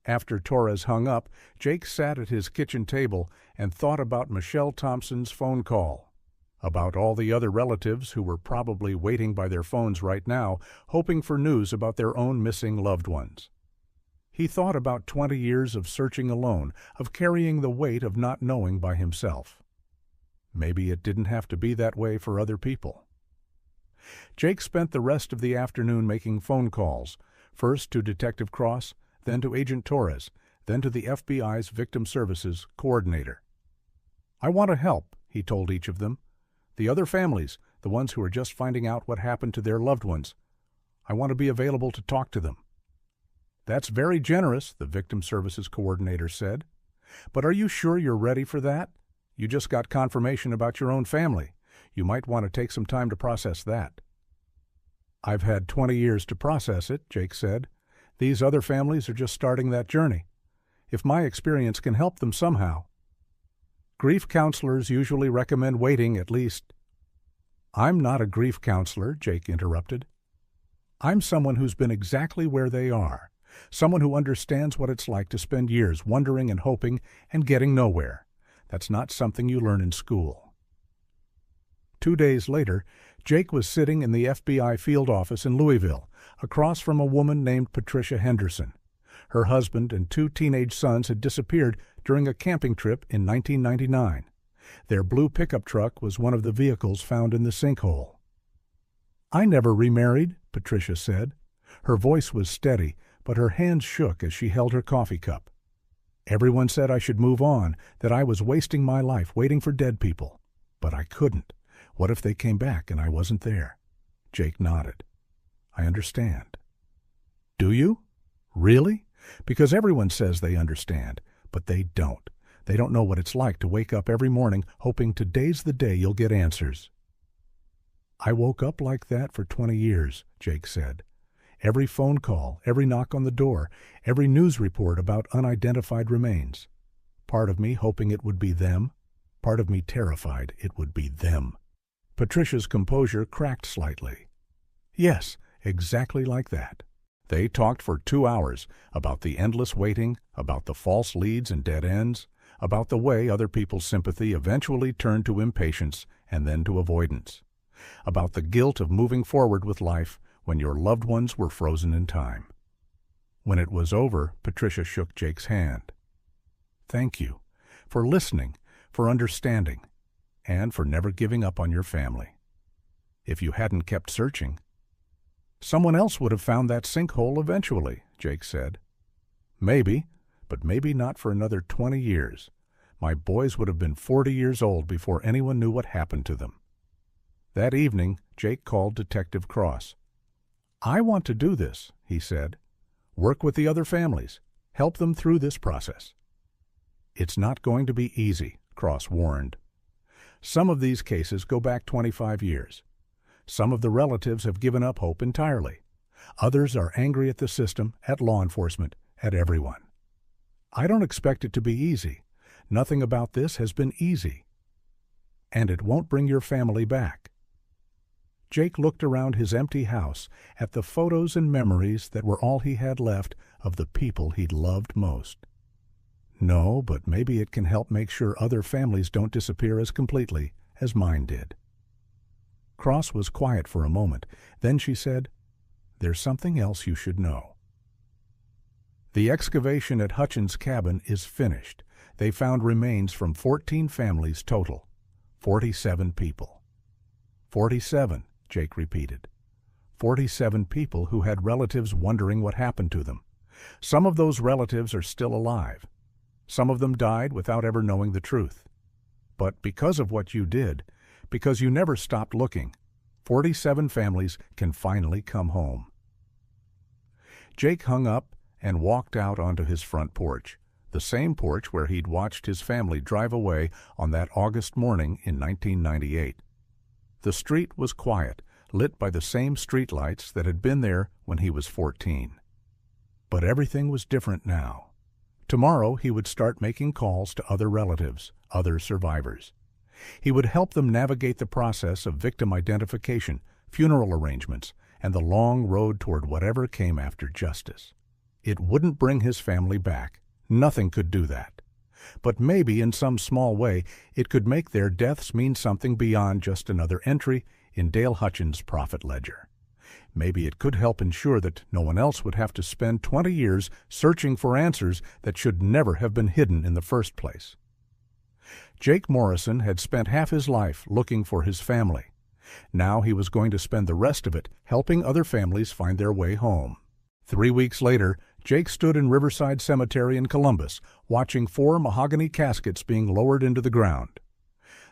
After Torres hung up, Jake sat at his kitchen table and thought about Michelle Thompson's phone call, about all the other relatives who were probably waiting by their phones right now, hoping for news about their own missing loved ones. He thought about 20 years of searching alone, of carrying the weight of not knowing by himself. Maybe it didn't have to be that way for other people. Jake spent the rest of the afternoon making phone calls, first to Detective Cross, then to Agent Torres, then to the FBI's Victim Services Coordinator. "I want to help," he told each of them. "The other families, the ones who are just finding out what happened to their loved ones. I want to be available to talk to them." "That's very generous," the Victim Services Coordinator said. "But are you sure you're ready for that? You just got confirmation about your own family. You might want to take some time to process that." "I've had 20 years to process it," Jake said. "These other families are just starting that journey. If my experience can help them somehow." "Grief counselors usually recommend waiting at least." "I'm not a grief counselor," Jake interrupted. "I'm someone who's been exactly where they are, someone who understands what it's like to spend years wondering and hoping and getting nowhere. That's not something you learn in school." 2 days later, Jake was sitting in the FBI field office in Louisville, across from a woman named Patricia Henderson. Her husband and 2 teenage sons had disappeared during a camping trip in 1999. Their blue pickup truck was one of the vehicles found in the sinkhole. "I never remarried," Patricia said. Her voice was steady, but her hands shook as she held her coffee cup. "Everyone said I should move on, that I was wasting my life waiting for dead people. But I couldn't. What if they came back and I wasn't there?" Jake nodded. "I understand." "Do you? Really? Because everyone says they understand, but they don't. They don't know what it's like to wake up every morning hoping today's the day you'll get answers. I woke up like that for 20 years, Jake said. Every phone call, every knock on the door, every news report about unidentified remains. Part of me hoping it would be them, part of me terrified it would be them. Patricia's composure cracked slightly. Yes, exactly like that. They talked for 2 hours about the endless waiting, about the false leads and dead ends, about the way other people's sympathy eventually turned to impatience and then to avoidance, about the guilt of moving forward with life when your loved ones were frozen in time. When it was over, Patricia shook Jake's hand. Thank you for listening, for understanding, and for never giving up on your family. If you hadn't kept searching, someone else would have found that sinkhole eventually, Jake said. Maybe, but maybe not for another 20 years. My boys would have been 40 years old before anyone knew what happened to them. That evening, Jake called Detective Cross. I want to do this, he said. Work with the other families. Help them through this process. It's not going to be easy, Cross warned. Some of these cases go back 25 years. Some of the relatives have given up hope entirely. Others are angry at the system, at law enforcement, at everyone. I don't expect it to be easy. Nothing about this has been easy. And it won't bring your family back. Jake looked around his empty house at the photos and memories that were all he had left of the people he'd loved most. No, but maybe it can help make sure other families don't disappear as completely as mine did. Cross was quiet for a moment. Then she said, There's something else you should know. The excavation at Hutchins' cabin is finished. They found remains from 14 families total. 47 people. 47, Jake repeated. 47 people who had relatives wondering what happened to them. Some of those relatives are still alive. Some of them died without ever knowing the truth. But because of what you did, because you never stopped looking, 47 families can finally come home. Jake hung up and walked out onto his front porch, the same porch where he'd watched his family drive away on that August morning in 1998. The street was quiet, lit by the same streetlights that had been there when he was 14. But everything was different now. Tomorrow he would start making calls to other relatives, other survivors. He would help them navigate the process of victim identification, funeral arrangements, and the long road toward whatever came after justice. It wouldn't bring his family back. Nothing could do that. But maybe in some small way it could make their deaths mean something beyond just another entry in Dale Hutchins' profit ledger. Maybe it could help ensure that no one else would have to spend 20 years searching for answers that should never have been hidden in the first place. Jake Morrison had spent half his life looking for his family. Now he was going to spend the rest of it helping other families find their way home. 3 weeks later, Jake stood in Riverside Cemetery in Columbus, watching 4 mahogany caskets being lowered into the ground.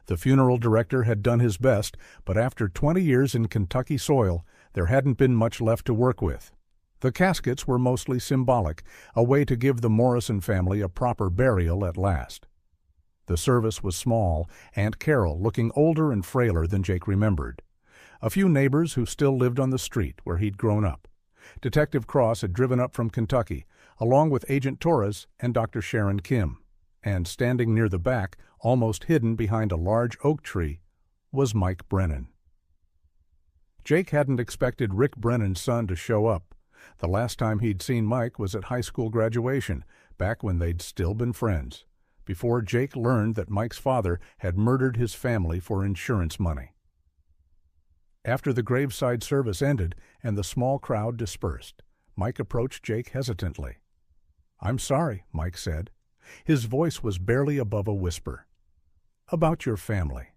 The funeral director had done his best, but after 20 years in Kentucky soil, there hadn't been much left to work with. The caskets were mostly symbolic, a way to give the Morrison family a proper burial at last. The service was small, Aunt Carol looking older and frailer than Jake remembered. A few neighbors who still lived on the street where he'd grown up. Detective Cross had driven up from Kentucky, along with Agent Torres and Dr. Sharon Kim, and standing near the back, almost hidden behind a large oak tree, was Mike Brennan. Jake hadn't expected Rick Brennan's son to show up. The last time he'd seen Mike was at high school graduation, back when they'd still been friends, before Jake learned that Mike's father had murdered his family for insurance money. After the graveside service ended and the small crowd dispersed, Mike approached Jake hesitantly. "I'm sorry," Mike said. His voice was barely above a whisper. "About your family.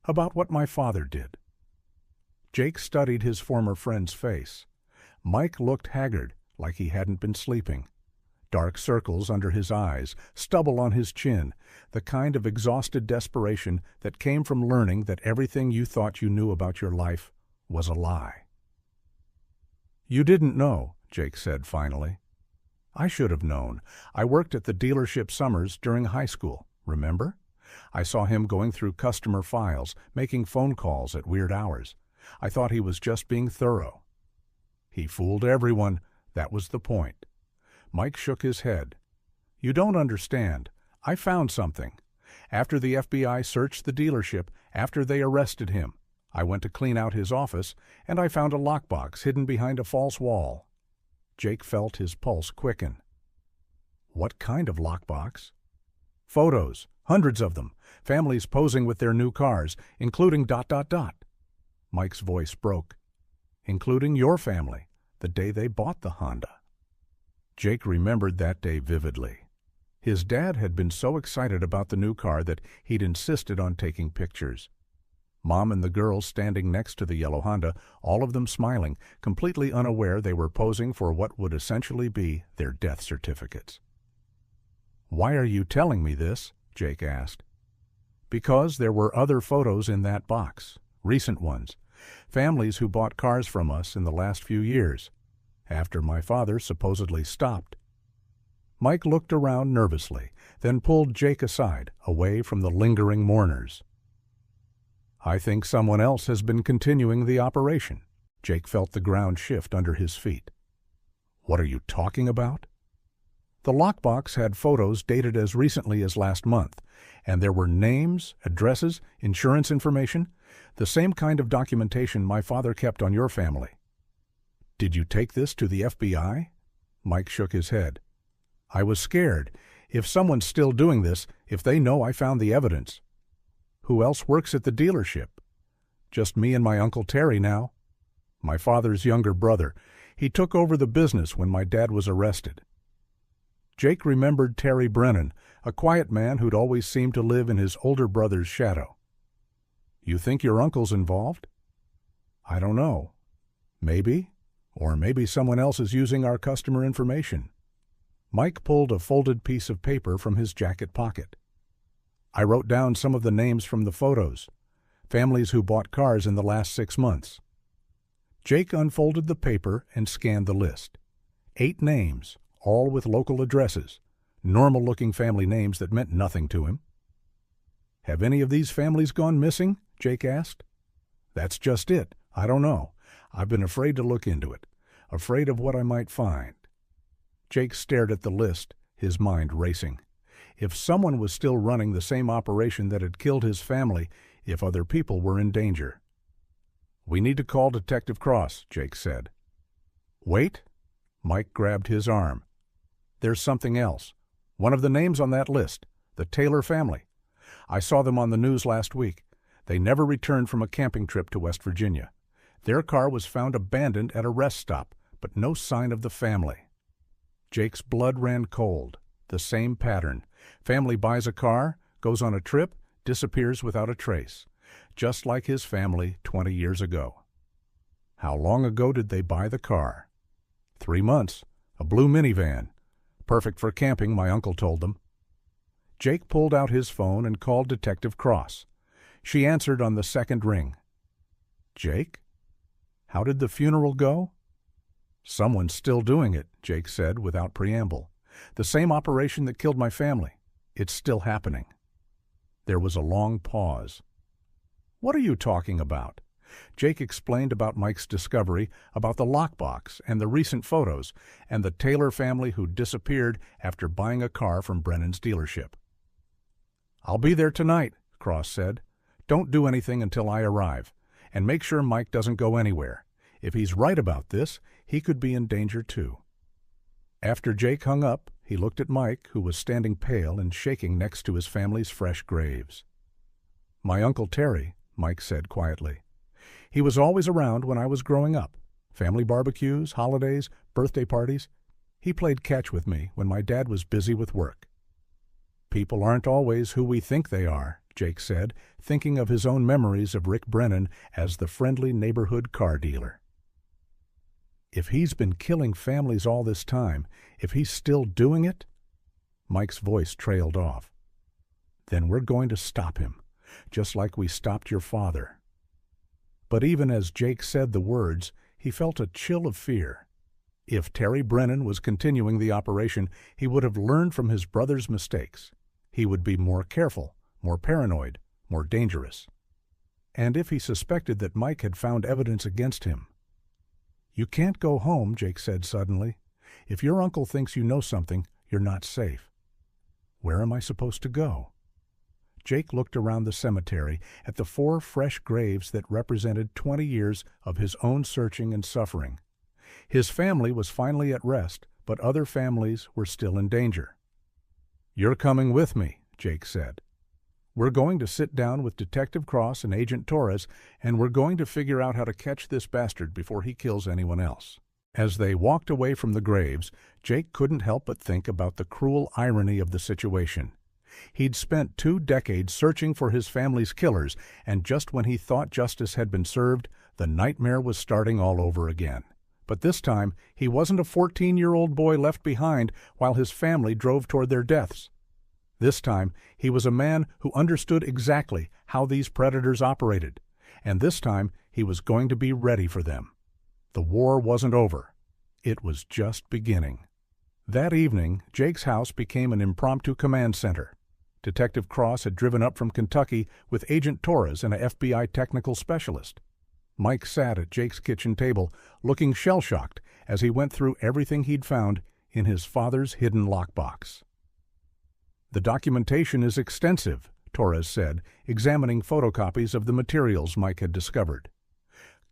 About what my father did." Jake studied his former friend's face. Mike looked haggard, like he hadn't been sleeping. Dark circles under his eyes, stubble on his chin, the kind of exhausted desperation that came from learning that everything you thought you knew about your life was a lie. "You didn't know," Jake said finally. "I should have known. I worked at the dealership summers during high school. remember? I saw him going through customer files, making phone calls at weird hours. I thought he was just being thorough. He fooled everyone. That was the point. Mike shook his head. You don't understand. I found something. After the FBI searched the dealership, after they arrested him, I went to clean out his office, and I found a lockbox hidden behind a false wall. Jake felt his pulse quicken. What kind of lockbox? Photos, hundreds of them, families posing with their new cars, including ... Mike's voice broke. Including your family, the day they bought the Honda. Jake remembered that day vividly. His dad had been so excited about the new car that he'd insisted on taking pictures. Mom and the girls standing next to the yellow Honda, all of them smiling, completely unaware they were posing for what would essentially be their death certificates. Why are you telling me this? Jake asked. Because there were other photos in that box, recent ones, families who bought cars from us in the last few years, after my father supposedly stopped. Mike looked around nervously, then pulled Jake aside, away from the lingering mourners. I think someone else has been continuing the operation. Jake felt the ground shift under his feet. What are you talking about? The lockbox had photos dated as recently as last month, and there were names, addresses, insurance information, the same kind of documentation my father kept on your family. Did you take this to the FBI? Mike shook his head. I was scared. If someone's still doing this, if they know I found the evidence. Who else works at the dealership? Just me and my Uncle Terry now. My father's younger brother. He took over the business when my dad was arrested. Jake remembered Terry Brennan, a quiet man who'd always seemed to live in his older brother's shadow. You think your uncle's involved? I don't know. Maybe. Or maybe someone else is using our customer information. Mike pulled a folded piece of paper from his jacket pocket. I wrote down some of the names from the photos, families who bought cars in the last 6 months. Jake unfolded the paper and scanned the list. 8 names, all with local addresses, normal-looking family names that meant nothing to him. Have any of these families gone missing? Jake asked. That's just it. I don't know. I've been afraid to look into it, afraid of what I might find. Jake stared at the list, his mind racing. If someone was still running the same operation that had killed his family, if other people were in danger. We need to call Detective Cross, Jake said. Wait. Mike grabbed his arm. There's something else. One of the names on that list, the Taylor family. I saw them on the news last week. They never returned from a camping trip to West Virginia. Their car was found abandoned at a rest stop, but no sign of the family. Jake's blood ran cold. The same pattern. Family buys a car, goes on a trip, disappears without a trace. Just like his family 20 years ago. How long ago did they buy the car? 3 months. A blue minivan. Perfect for camping, my uncle told them. Jake pulled out his phone and called Detective Cross. She answered on the second ring. Jake? How did the funeral go? Someone's still doing it, Jake said without preamble. The same operation that killed my family. It's still happening. There was a long pause. What are you talking about? Jake explained about Mike's discovery, about the lockbox and the recent photos, and the Taylor family who disappeared after buying a car from Brennan's dealership. I'll be there tonight, Cross said. Don't do anything until I arrive, and make sure Mike doesn't go anywhere. If he's right about this, he could be in danger too. After Jake hung up, he looked at Mike, who was standing pale and shaking next to his family's fresh graves. My Uncle Terry, Mike said quietly. He was always around when I was growing up. Family barbecues, holidays, birthday parties. He played catch with me when my dad was busy with work. People aren't always who we think they are, Jake said, thinking of his own memories of Rick Brennan as the friendly neighborhood car dealer. If he's been killing families all this time, if he's still doing it? Mike's voice trailed off. Then we're going to stop him, just like we stopped your father. But even as Jake said the words, he felt a chill of fear. If Terry Brennan was continuing the operation, he would have learned from his brother's mistakes. he would be more careful, more paranoid, more dangerous. And if he suspected that Mike had found evidence against him. "You can't go home," Jake said suddenly. "If your uncle thinks you know something, you're not safe." "Where am I supposed to go?" Jake looked around the cemetery at the 4 fresh graves that represented 20 years of his own searching and suffering. His family was finally at rest, but other families were still in danger. "You're coming with me," Jake said. "We're going to sit down with Detective Cross and Agent Torres, and we're going to figure out how to catch this bastard before he kills anyone else." As they walked away from the graves, Jake couldn't help but think about the cruel irony of the situation. He'd spent 2 decades searching for his family's killers, and just when he thought justice had been served, the nightmare was starting all over again. But this time, he wasn't a 14-year-old boy left behind while his family drove toward their deaths. This time, he was a man who understood exactly how these predators operated, and this time he was going to be ready for them. The war wasn't over. It was just beginning. That evening, Jake's house became an impromptu command center. Detective Cross had driven up from Kentucky with Agent Torres and a FBI technical specialist. Mike sat at Jake's kitchen table, looking shell-shocked as he went through everything he'd found in his father's hidden lockbox. "The documentation is extensive," Torres said, examining photocopies of the materials Mike had discovered.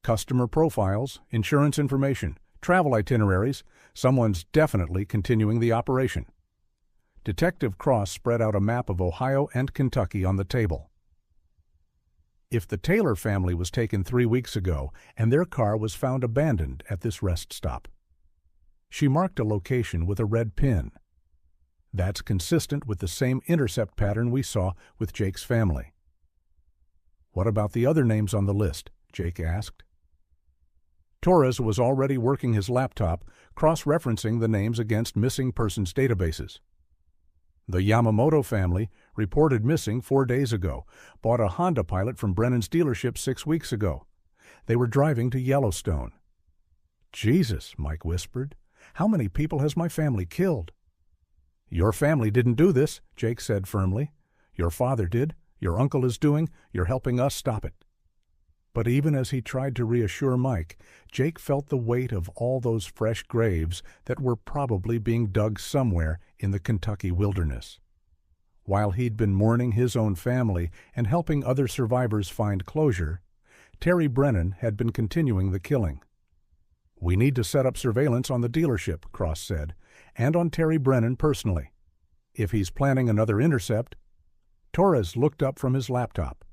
"Customer profiles, insurance information, travel itineraries. Someone's definitely continuing the operation." Detective Cross spread out a map of Ohio and Kentucky on the table. "If the Taylor family was taken 3 weeks ago, and their car was found abandoned at this rest stop." She marked a location with a red pin. "That's consistent with the same intercept pattern we saw with Jake's family." "What about the other names on the list?" Jake asked. Torres was already working his laptop, cross-referencing the names against missing persons databases. "The Yamamoto family, reported missing 4 days ago, bought a Honda Pilot from Brennan's dealership 6 weeks ago. They were driving to Yellowstone." "Jesus," Mike whispered. "How many people has my family killed?" "Your family didn't do this," Jake said firmly. "Your father did, your uncle is doing, you're helping us stop it." But even as he tried to reassure Mike, Jake felt the weight of all those fresh graves that were probably being dug somewhere in the Kentucky wilderness. While he'd been mourning his own family and helping other survivors find closure, Terry Brennan had been continuing the killing. "We need to set up surveillance on the dealership," Cross said, "and on Terry Brennan personally. If he's planning another intercept." Torres looked up from his laptop.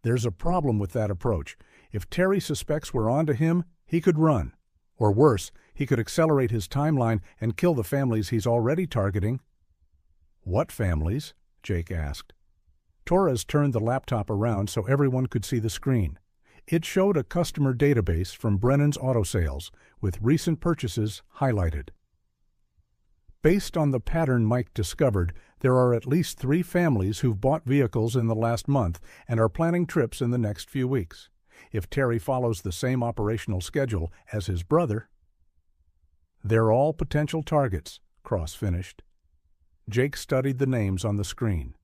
"There's a problem with that approach. If Terry suspects we're on to him, he could run. Or worse, he could accelerate his timeline and kill the families he's already targeting." "What families?" Jake asked. Torres turned the laptop around so everyone could see the screen. It showed a customer database from Brennan's Auto Sales, with recent purchases highlighted. Based on the pattern Mike discovered, there are at least 3 families who've bought vehicles in the last month and are planning trips in the next few weeks. If Terry follows the same operational schedule as his brother. "They're all potential targets," Cross finished. Jake studied the names on the screen.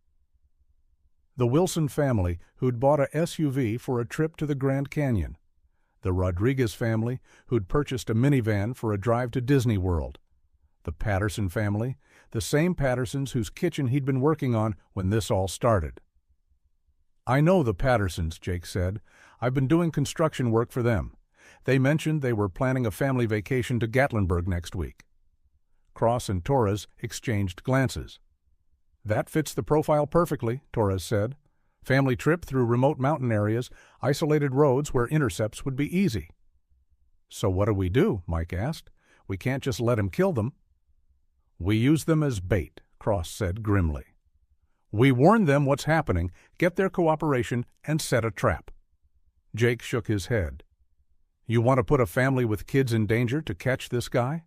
The Wilson family, who'd bought a SUV for a trip to the Grand Canyon. The Rodriguez family, who'd purchased a minivan for a drive to Disney World. The Patterson family, the same Pattersons whose kitchen he'd been working on when this all started. "I know the Pattersons," Jake said. "I've been doing construction work for them. They mentioned they were planning a family vacation to Gatlinburg next week." Cross and Torres exchanged glances. "That fits the profile perfectly," Torres said. "Family trip through remote mountain areas, isolated roads where intercepts would be easy." "So what do we do?" Mike asked. "We can't just let him kill them." "We use them as bait," Cross said grimly. "We warn them what's happening, get their cooperation, and set a trap." Jake shook his head. "You want to put a family with kids in danger to catch this guy?"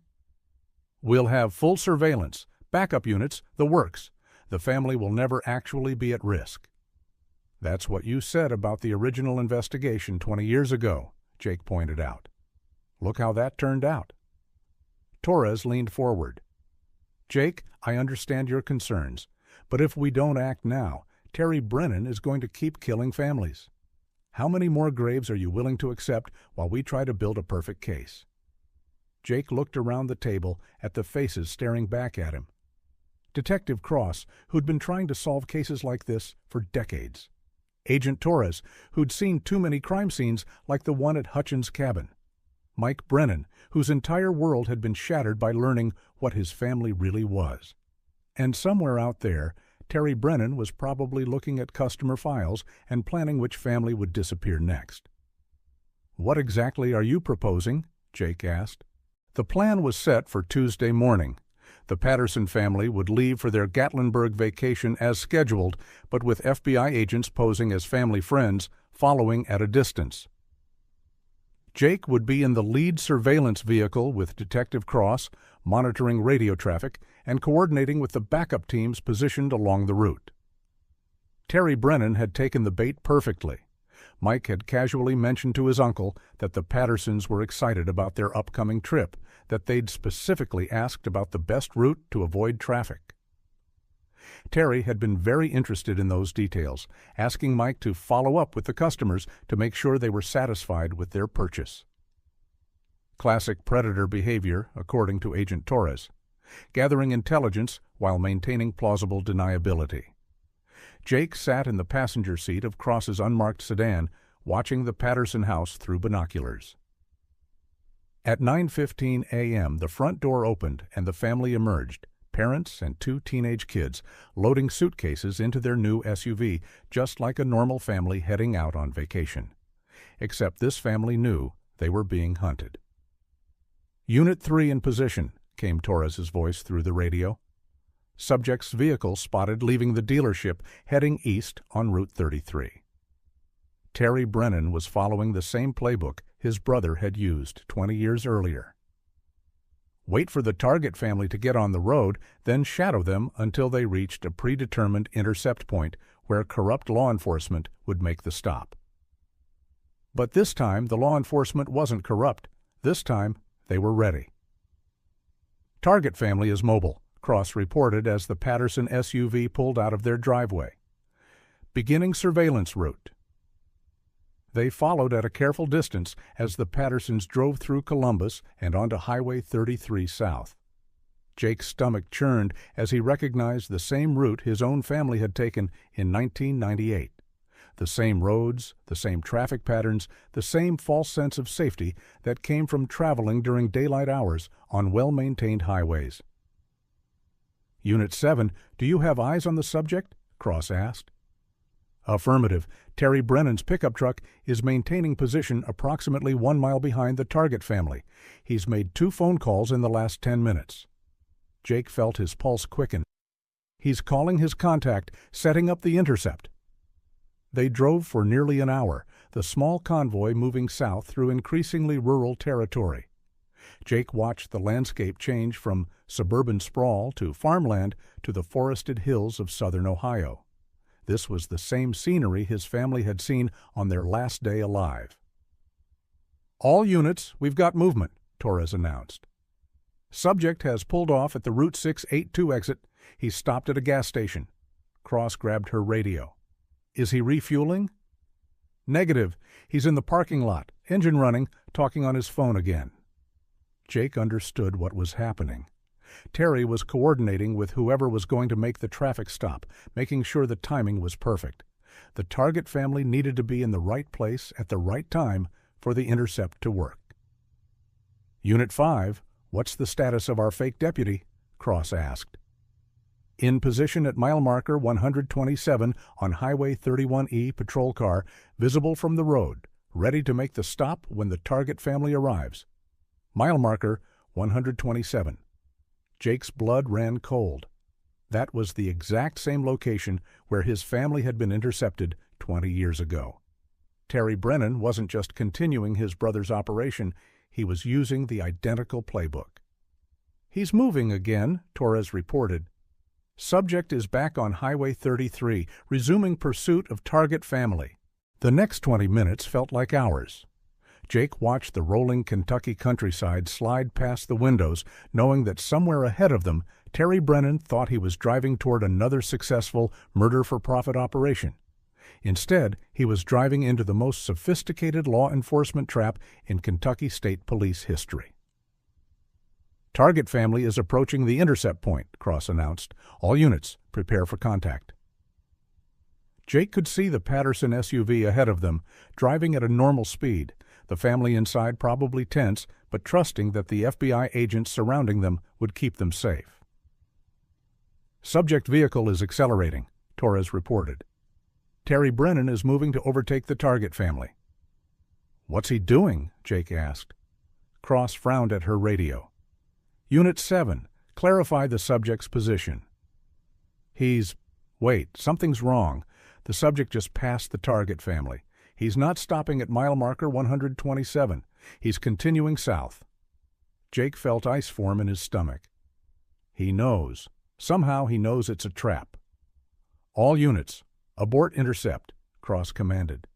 "We'll have full surveillance, backup units, the works. The family will never actually be at risk." "That's what you said about the original investigation 20 years ago," Jake pointed out. "Look how that turned out." Torres leaned forward. "Jake, I understand your concerns. But if we don't act now, Terry Brennan is going to keep killing families. How many more graves are you willing to accept while we try to build a perfect case?" Jake looked around the table at the faces staring back at him. Detective Cross, who'd been trying to solve cases like this for decades. Agent Torres, who'd seen too many crime scenes like the one at Hutchins' cabin. Mike Brennan, whose entire world had been shattered by learning what his family really was. And somewhere out there, Terry Brennan was probably looking at customer files and planning which family would disappear next. "What exactly are you proposing?" Jake asked. The plan was set for Tuesday morning. The Patterson family would leave for their Gatlinburg vacation as scheduled, but with FBI agents posing as family friends, following at a distance. Jake would be in the lead surveillance vehicle with Detective Cross, monitoring radio traffic and coordinating with the backup teams positioned along the route. Terry Brennan had taken the bait perfectly. Mike had casually mentioned to his uncle that the Pattersons were excited about their upcoming trip, that they'd specifically asked about the best route to avoid traffic. Terry had been very interested in those details, asking Mike to follow up with the customers to make sure they were satisfied with their purchase. Classic predator behavior, according to Agent Torres, gathering intelligence while maintaining plausible deniability. Jake sat in the passenger seat of Cross's unmarked sedan, watching the Patterson house through binoculars. At 9:15 a.m., the front door opened and the family emerged, parents and two teenage kids, loading suitcases into their new SUV, just like a normal family heading out on vacation. Except this family knew they were being hunted. "Unit 3 in position," came Torres's voice through the radio. Subject's vehicle spotted leaving the dealership, heading east on Route 33. Terry Brennan was following the same playbook his brother had used 20 years earlier. Wait for the target family to get on the road, then shadow them until they reached a predetermined intercept point where corrupt law enforcement would make the stop. But this time, the law enforcement wasn't corrupt. This time, they were ready. "Target family is mobile," Cross reported as the Patterson SUV pulled out of their driveway. "Beginning surveillance route." They followed at a careful distance as the Pattersons drove through Columbus and onto Highway 33 South. Jake's stomach churned as he recognized the same route his own family had taken in 1998. The same roads, the same traffic patterns, the same false sense of safety that came from traveling during daylight hours on well-maintained highways. "Unit 7, do you have eyes on the subject?" Cross asked. "Affirmative. Terry Brennan's pickup truck is maintaining position approximately 1 mile behind the target family. He's made 2 phone calls in the last 10 minutes. Jake felt his pulse quicken. "He's calling his contact, setting up the intercept." They drove for nearly an hour, the small convoy moving south through increasingly rural territory. Jake watched the landscape change from suburban sprawl to farmland to the forested hills of southern Ohio. This was the same scenery his family had seen on their last day alive. "All units, we've got movement," Torres announced. "Subject has pulled off at the Route 682 exit. He's stopped at a gas station." Cross grabbed her radio. "Is he refueling?" "Negative. He's in the parking lot, engine running, talking on his phone again." Jake understood what was happening. Terry was coordinating with whoever was going to make the traffic stop, making sure the timing was perfect. The target family needed to be in the right place at the right time for the intercept to work. "Unit 5, what's the status of our fake deputy?" Cross asked. "In position at mile marker 127 on Highway 31E patrol car, visible from the road, ready to make the stop when the target family arrives. Mile marker 127. Jake's blood ran cold. That was the exact same location where his family had been intercepted 20 years ago. Terry Brennan wasn't just continuing his brother's operation, he was using the identical playbook. "He's moving again," Torres reported. "Subject is back on Highway 33, resuming pursuit of target family." The next 20 minutes felt like hours. Jake watched the rolling Kentucky countryside slide past the windows, knowing that somewhere ahead of them, Terry Brennan thought he was driving toward another successful murder-for-profit operation. Instead, he was driving into the most sophisticated law enforcement trap in Kentucky State Police history. "Target family is approaching the intercept point," Cross announced. "All units, prepare for contact." Jake could see the Patterson SUV ahead of them, driving at a normal speed, the family inside probably tense, but trusting that the FBI agents surrounding them would keep them safe. "Subject vehicle is accelerating," Torres reported. "Terry Brennan is moving to overtake the target family." "What's he doing?" Jake asked. Cross frowned at her radio. "Unit 7, clarify the subject's position." Wait, something's wrong. The subject just passed the target family. He's not stopping at mile marker 127. He's continuing south." Jake felt ice form in his stomach. He knows. Somehow he knows it's a trap. "All units, abort intercept," Cross commanded.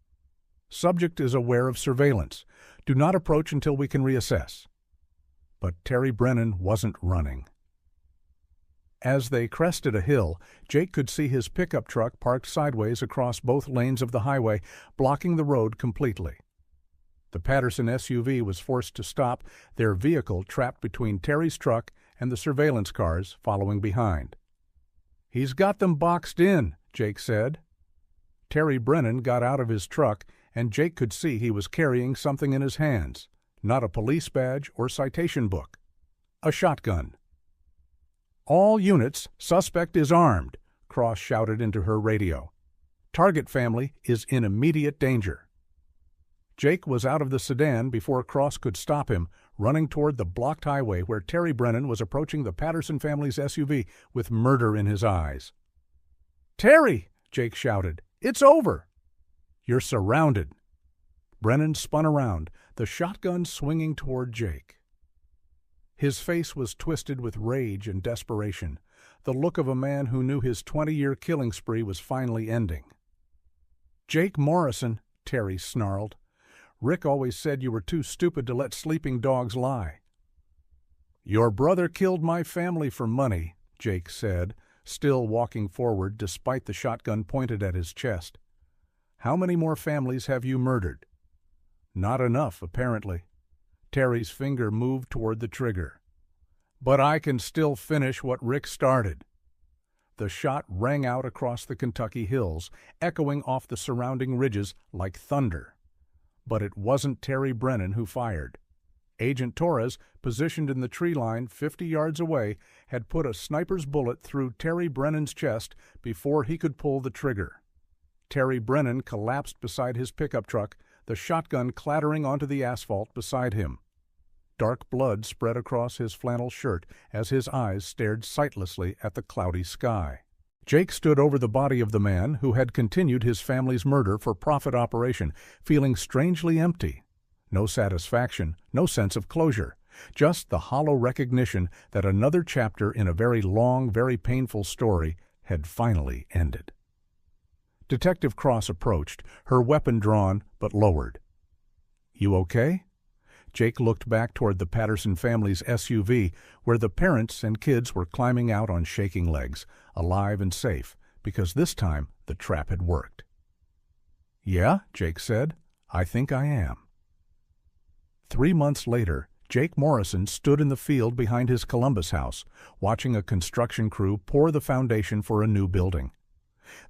"Subject is aware of surveillance. Do not approach until we can reassess." But Terry Brennan wasn't running. As they crested a hill, Jake could see his pickup truck parked sideways across both lanes of the highway, blocking the road completely. The Patterson SUV was forced to stop, their vehicle trapped between Terry's truck and the surveillance cars following behind. "He's got them boxed in," Jake said. Terry Brennan got out of his truck, and Jake could see he was carrying something in his hands. Not a police badge or citation book. A shotgun. "All units, suspect is armed," Cross shouted into her radio. "Target family is in immediate danger." Jake was out of the sedan before Cross could stop him, running toward the blocked highway where Terry Brennan was approaching the Patterson family's SUV with murder in his eyes. "Terry!" Jake shouted. "It's over!" "You're surrounded." Brennan spun around, the shotgun swinging toward Jake. His face was twisted with rage and desperation, the look of a man who knew his 20-year killing spree was finally ending. "Jake Morrison," Terry snarled. "Rick always said you were too stupid to let sleeping dogs lie." "Your brother killed my family for money," Jake said, still walking forward despite the shotgun pointed at his chest. "How many more families have you murdered?" "Not enough, apparently." Terry's finger moved toward the trigger. "But I can still finish what Rick started." The shot rang out across the Kentucky hills, echoing off the surrounding ridges like thunder. But it wasn't Terry Brennan who fired. Agent Torres, positioned in the tree line 50 yards away, had put a sniper's bullet through Terry Brennan's chest before he could pull the trigger. Terry Brennan collapsed beside his pickup truck, the shotgun clattering onto the asphalt beside him. Dark blood spread across his flannel shirt as his eyes stared sightlessly at the cloudy sky. Jake stood over the body of the man who had continued his family's murder-for-profit operation, feeling strangely empty. No satisfaction, no sense of closure, just the hollow recognition that another chapter in a very long, very painful story had finally ended. Detective Cross approached, her weapon drawn but lowered. "You okay?" Jake looked back toward the Patterson family's SUV, where the parents and kids were climbing out on shaking legs, alive and safe, because this time the trap had worked. "Yeah," Jake said, "I think I am." 3 months later, Jake Morrison stood in the field behind his Columbus house, watching a construction crew pour the foundation for a new building.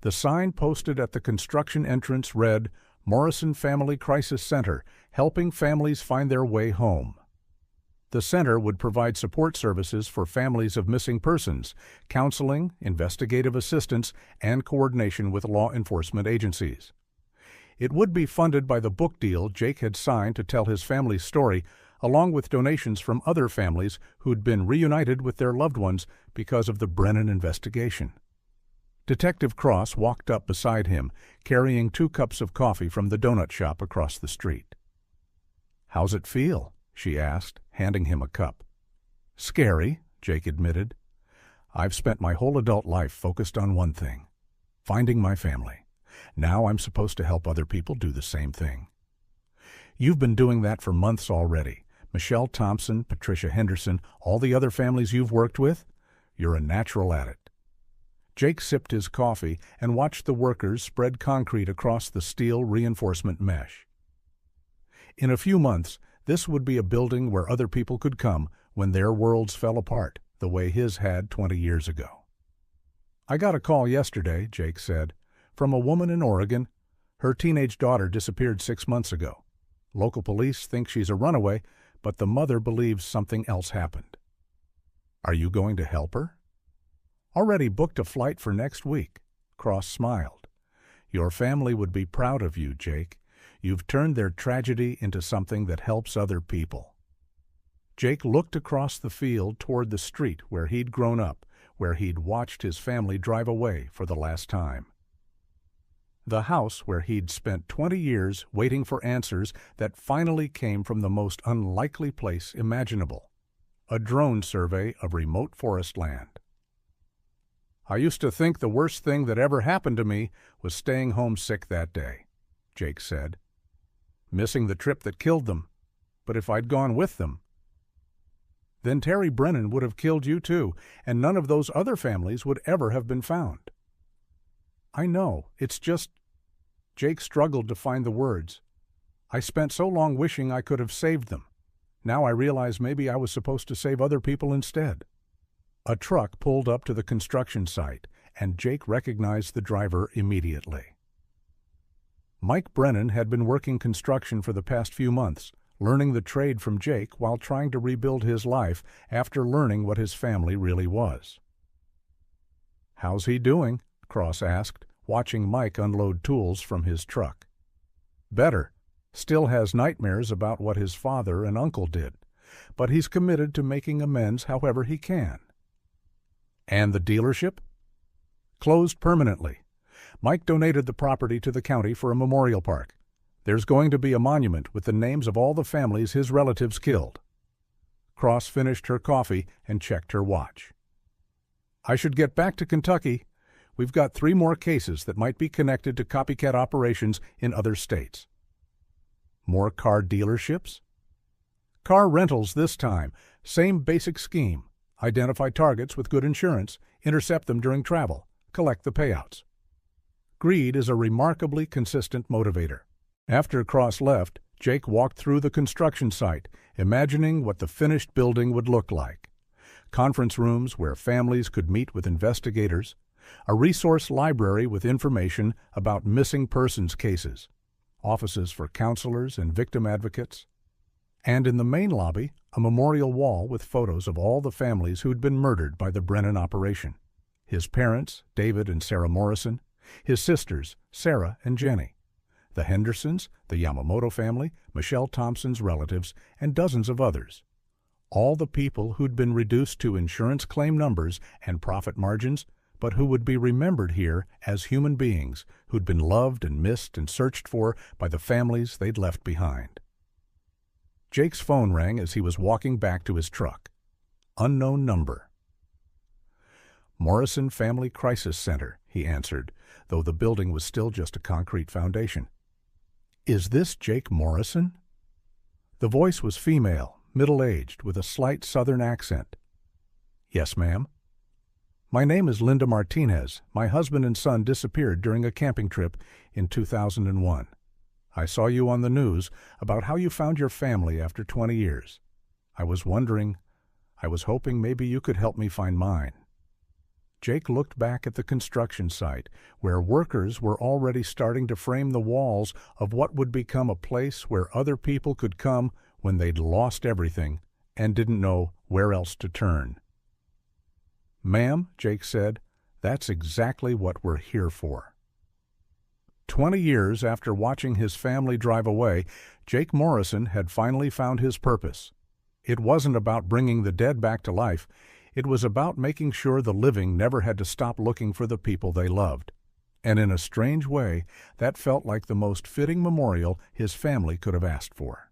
The sign posted at the construction entrance read, "Morrison Family Crisis Center, helping families find their way home." The center would provide support services for families of missing persons, counseling, investigative assistance, and coordination with law enforcement agencies. It would be funded by the book deal Jake had signed to tell his family's story, along with donations from other families who'd been reunited with their loved ones because of the Brennan investigation. Detective Cross walked up beside him, carrying 2 cups of coffee from the donut shop across the street. "How's it feel?" she asked, handing him a cup. "Scary," Jake admitted. "I've spent my whole adult life focused on one thing, finding my family. Now I'm supposed to help other people do the same thing." "You've been doing that for months already. Michelle Thompson, Patricia Henderson, all the other families you've worked with?" You're a natural at it." Jake sipped his coffee and watched the workers spread concrete across the steel reinforcement mesh. In a few months, this would be a building where other people could come when their worlds fell apart, the way his had 20 years ago. "I got a call yesterday," Jake said, "from a woman in Oregon. Her teenage daughter disappeared 6 months ago. Local police think she's a runaway, but the mother believes something else happened." "Are you going to help her?" "Already booked a flight for next week." Cross smiled. "Your family would be proud of you, Jake. You've turned their tragedy into something that helps other people." Jake looked across the field toward the street where he'd grown up, where he'd watched his family drive away for the last time. The house where he'd spent 20 years waiting for answers that finally came from the most unlikely place imaginable, a drone survey of remote forest land. "I used to think the worst thing that ever happened to me was staying home sick that day," Jake said. "Missing the trip that killed them. But if I'd gone with them, then Terry Brennan would have killed you too, and none of those other families would ever have been found." "I know, it's just—" Jake struggled to find the words. "I spent so long wishing I could have saved them. Now I realize maybe I was supposed to save other people instead." A truck pulled up to the construction site, and Jake recognized the driver immediately. Mike Brennan had been working construction for the past few months, learning the trade from Jake while trying to rebuild his life after learning what his family really was. "How's he doing?" Cross asked, watching Mike unload tools from his truck. "Better. Still has nightmares about what his father and uncle did, but he's committed to making amends however he can." "And the dealership?" "Closed permanently. Mike donated the property to the county for a memorial park. There's going to be a monument with the names of all the families his relatives killed." Cross finished her coffee and checked her watch. "I should get back to Kentucky. We've got 3 more cases that might be connected to copycat operations in other states." "More car dealerships?" "Car rentals this time. Same basic scheme. Identify targets with good insurance, intercept them during travel, collect the payouts." Greed is a remarkably consistent motivator. After Cross left, Jake walked through the construction site, imagining what the finished building would look like. Conference rooms where families could meet with investigators, a resource library with information about missing persons cases, offices for counselors and victim advocates, and in the main lobby, a memorial wall with photos of all the families who'd been murdered by the Brennan operation: his parents, David and Sarah Morrison, his sisters, Sarah and Jenny, the Hendersons, the Yamamoto family, Michelle Thompson's relatives, and dozens of others. All the people who'd been reduced to insurance claim numbers and profit margins, but who would be remembered here as human beings who'd been loved and missed and searched for by the families they'd left behind. Jake's phone rang as he was walking back to his truck. Unknown number. "Morrison Family Crisis Center," he answered, though the building was still just a concrete foundation. "Is this Jake Morrison?" The voice was female, middle-aged, with a slight southern accent. "Yes, ma'am." "My name is Linda Martinez. My husband and son disappeared during a camping trip in 2001. I saw you on the news about how you found your family after 20 years. I was hoping maybe you could help me find mine." Jake looked back at the construction site, where workers were already starting to frame the walls of what would become a place where other people could come when they'd lost everything and didn't know where else to turn. "Ma'am," Jake said, "that's exactly what we're here for." 20 years after watching his family drive away, Jake Morrison had finally found his purpose. It wasn't about bringing the dead back to life. It was about making sure the living never had to stop looking for the people they loved. And in a strange way, that felt like the most fitting memorial his family could have asked for.